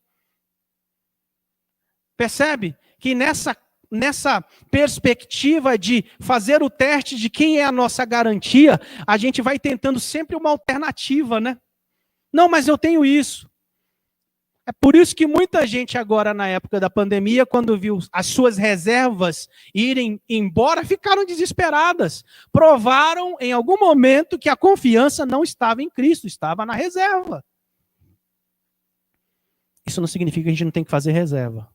Percebe? Que nessa perspectiva de fazer o teste de quem é a nossa garantia, a gente vai tentando sempre uma alternativa, né? Não, mas eu tenho isso. É por isso que muita gente agora, na época da pandemia, quando viu as suas reservas irem embora, ficaram desesperadas. Provaram em algum momento que a confiança não estava em Cristo, estava na reserva. Isso não significa que a gente não tem que fazer reserva.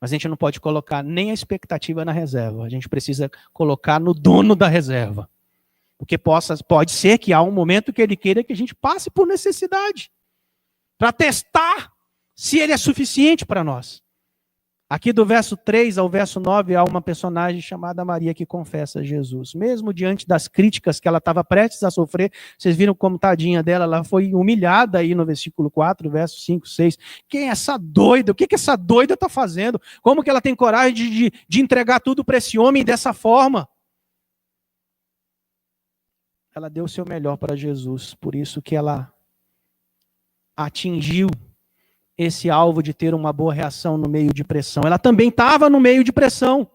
Mas a gente não pode colocar nem a expectativa na reserva. A gente precisa colocar no dono da reserva. Porque pode ser que há um momento que ele queira que a gente passe por necessidade. Para testar se ele é suficiente para nós. Aqui do verso 3 ao verso 9 há uma personagem chamada Maria que confessa Jesus. Mesmo diante das críticas que ela estava prestes a sofrer, vocês viram como tadinha dela, ela foi humilhada aí no versículo 4, verso 5, 6. Quem é essa doida? O que essa doida está fazendo? Como que ela tem coragem de entregar tudo para esse homem dessa forma? Ela deu o seu melhor para Jesus, por isso que ela atingiu esse alvo de ter uma boa reação no meio de pressão. Ela também estava no meio de pressão.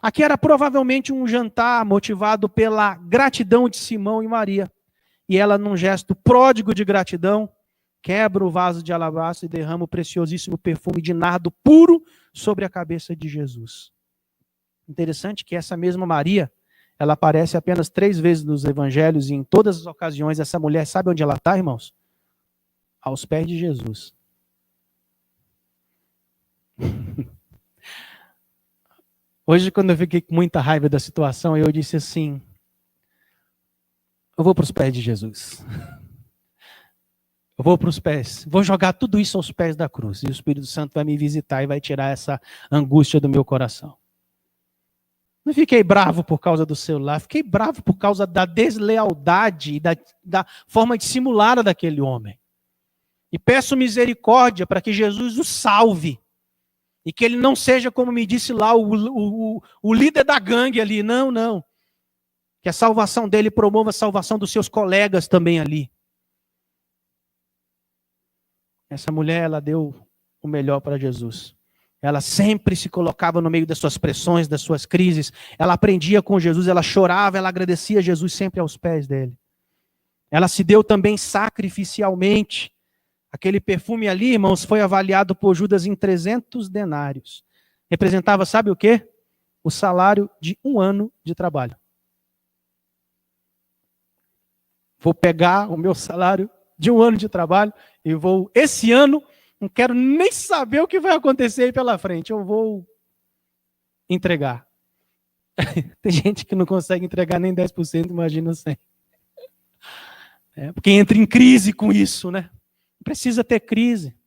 Aqui era provavelmente um jantar motivado pela gratidão de Simão e Maria. E ela, num gesto pródigo de gratidão, quebra o vaso de alabastro e derrama o preciosíssimo perfume de nardo puro sobre a cabeça de Jesus. Interessante que essa mesma Maria, ela aparece apenas 3 vezes nos evangelhos e em todas as ocasiões essa mulher, sabe onde ela está, irmãos? Aos pés de Jesus. Hoje, quando eu fiquei com muita raiva da situação, eu disse assim, eu vou para os pés de Jesus. Eu vou para os pés, vou jogar tudo isso aos pés da cruz. E o Espírito Santo vai me visitar e vai tirar essa angústia do meu coração. Não fiquei bravo por causa do celular, fiquei bravo por causa da deslealdade e da forma dissimulada daquele homem. E peço misericórdia para que Jesus o salve. E que ele não seja, como me disse lá, o líder da gangue ali. Não, não. Que a salvação dele promova a salvação dos seus colegas também ali. Essa mulher, ela deu o melhor para Jesus. Ela sempre se colocava no meio das suas pressões, das suas crises. Ela aprendia com Jesus, ela chorava, ela agradecia a Jesus sempre aos pés dele. Ela se deu também sacrificialmente. Aquele perfume ali, irmãos, foi avaliado por Judas em 300 denários. Representava, sabe o quê? O salário de 1 ano de trabalho. Vou pegar o meu salário de um ano de trabalho e vou, esse ano, não quero nem saber o que vai acontecer aí pela frente. Eu vou entregar. Tem gente que não consegue entregar nem 10%, imagina 100%. Porque entra em crise com isso, né? Precisa ter crise.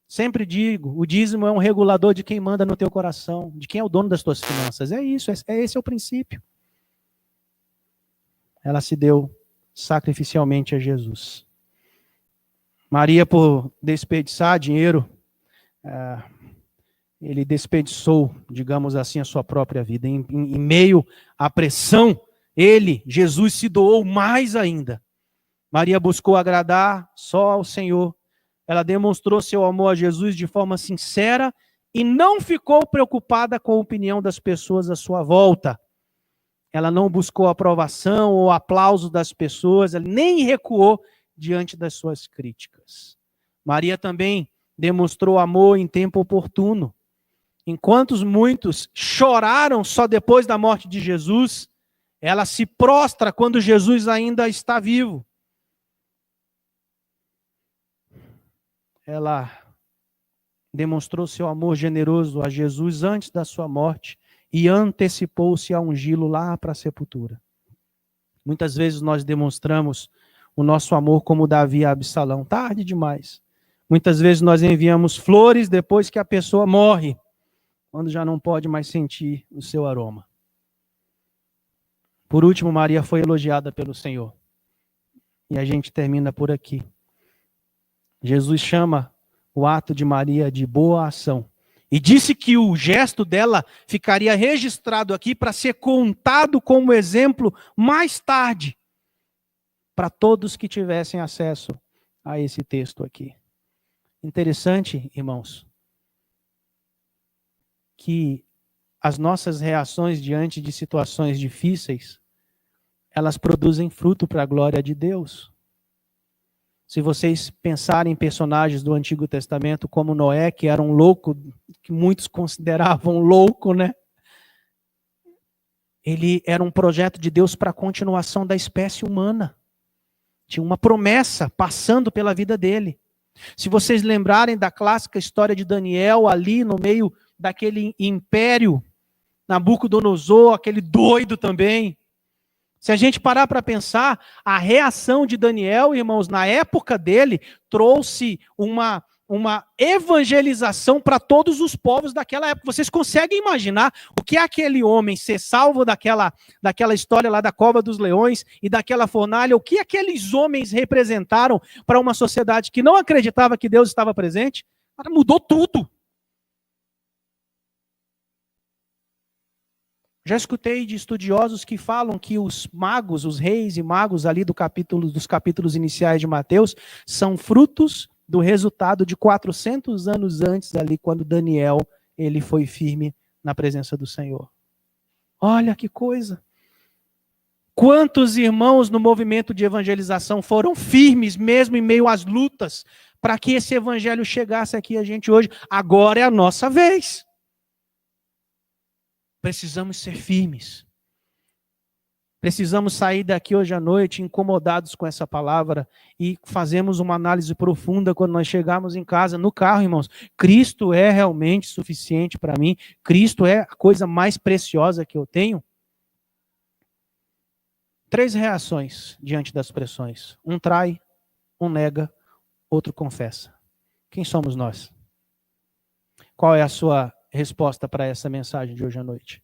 Sempre digo, o dízimo é um regulador de quem manda no teu coração, de quem é o dono das tuas finanças. É isso, esse é o princípio. Ela se deu sacrificialmente a Jesus. Maria, por desperdiçar dinheiro, ele desperdiçou, digamos assim, a sua própria vida. Em meio à pressão, Jesus, se doou mais ainda. Maria buscou agradar só ao Senhor. Ela demonstrou seu amor a Jesus de forma sincera e não ficou preocupada com a opinião das pessoas à sua volta. Ela não buscou aprovação ou aplauso das pessoas, ela nem recuou diante das suas críticas. Maria também demonstrou amor em tempo oportuno. Enquanto muitos choraram só depois da morte de Jesus, ela se prostra quando Jesus ainda está vivo. Ela demonstrou seu amor generoso a Jesus antes da sua morte e antecipou-se a ungí-lo lá para a sepultura. Muitas vezes nós demonstramos o nosso amor como Davi a Absalão, tarde demais. Muitas vezes nós enviamos flores depois que a pessoa morre, quando já não pode mais sentir o seu aroma. Por último, Maria foi elogiada pelo Senhor. E a gente termina por aqui. Jesus chama o ato de Maria de boa ação. E disse que o gesto dela ficaria registrado aqui para ser contado como exemplo mais tarde para todos que tivessem acesso a esse texto aqui. Interessante, irmãos, que as nossas reações diante de situações difíceis, elas produzem fruto para a glória de Deus. Se vocês pensarem em personagens do Antigo Testamento como Noé, que era um louco, que muitos consideravam louco, né? Ele era um projeto de Deus para a continuação da espécie humana. Tinha uma promessa passando pela vida dele. Se vocês lembrarem da clássica história de Daniel ali no meio daquele império, Nabucodonosor, aquele doido também. Se a gente parar para pensar, a reação de Daniel, irmãos, na época dele, trouxe uma evangelização para todos os povos daquela época. Vocês conseguem imaginar o que é aquele homem ser salvo daquela história lá da cova dos leões e daquela fornalha? O que aqueles homens representaram para uma sociedade que não acreditava que Deus estava presente? Mudou tudo. Já escutei de estudiosos que falam que os magos, os reis e magos ali dos capítulos iniciais de Mateus, são frutos do resultado de 400 anos antes ali, quando Daniel ele foi firme na presença do Senhor. Olha que coisa! Quantos irmãos no movimento de evangelização foram firmes, mesmo em meio às lutas, para que esse evangelho chegasse aqui a gente hoje? Agora é a nossa vez. Precisamos ser firmes. Precisamos sair daqui hoje à noite incomodados com essa palavra e fazermos uma análise profunda quando nós chegarmos em casa, no carro, irmãos. Cristo é realmente suficiente para mim? Cristo é a coisa mais preciosa que eu tenho? 3 reações diante das pressões. Um trai, um nega, outro confessa. Quem somos nós? Qual é a sua resposta para essa mensagem de hoje à noite?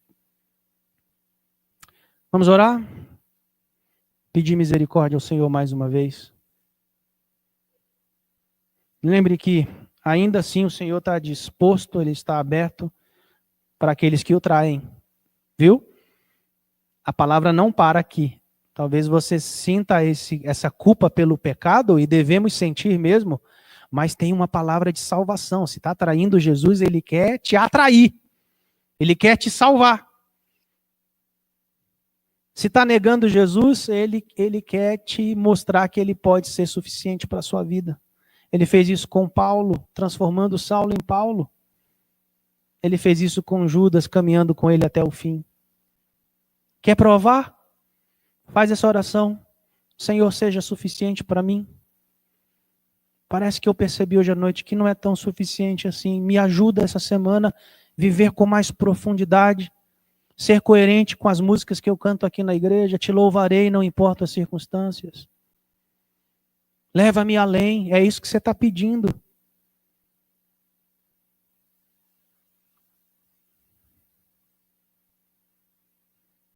Vamos orar? Pedir misericórdia ao Senhor mais uma vez. Lembre que, ainda assim, o Senhor está disposto, Ele está aberto para aqueles que o traem. Viu? A palavra não para aqui. Talvez você sinta essa culpa pelo pecado, e devemos sentir mesmo, mas tem uma palavra de salvação. Se está traindo Jesus, Ele quer te atrair. Ele quer te salvar. Se está negando Jesus, ele quer te mostrar que Ele pode ser suficiente para a sua vida. Ele fez isso com Paulo, transformando Saulo em Paulo. Ele fez isso com Judas, caminhando com ele até o fim. Quer provar? Faz essa oração. Senhor, seja suficiente para mim. Parece que eu percebi hoje à noite que não é tão suficiente assim. Me ajuda essa semana a viver com mais profundidade, ser coerente com as músicas que eu canto aqui na igreja. Te louvarei, não importa as circunstâncias. Leva-me além, é isso que você está pedindo.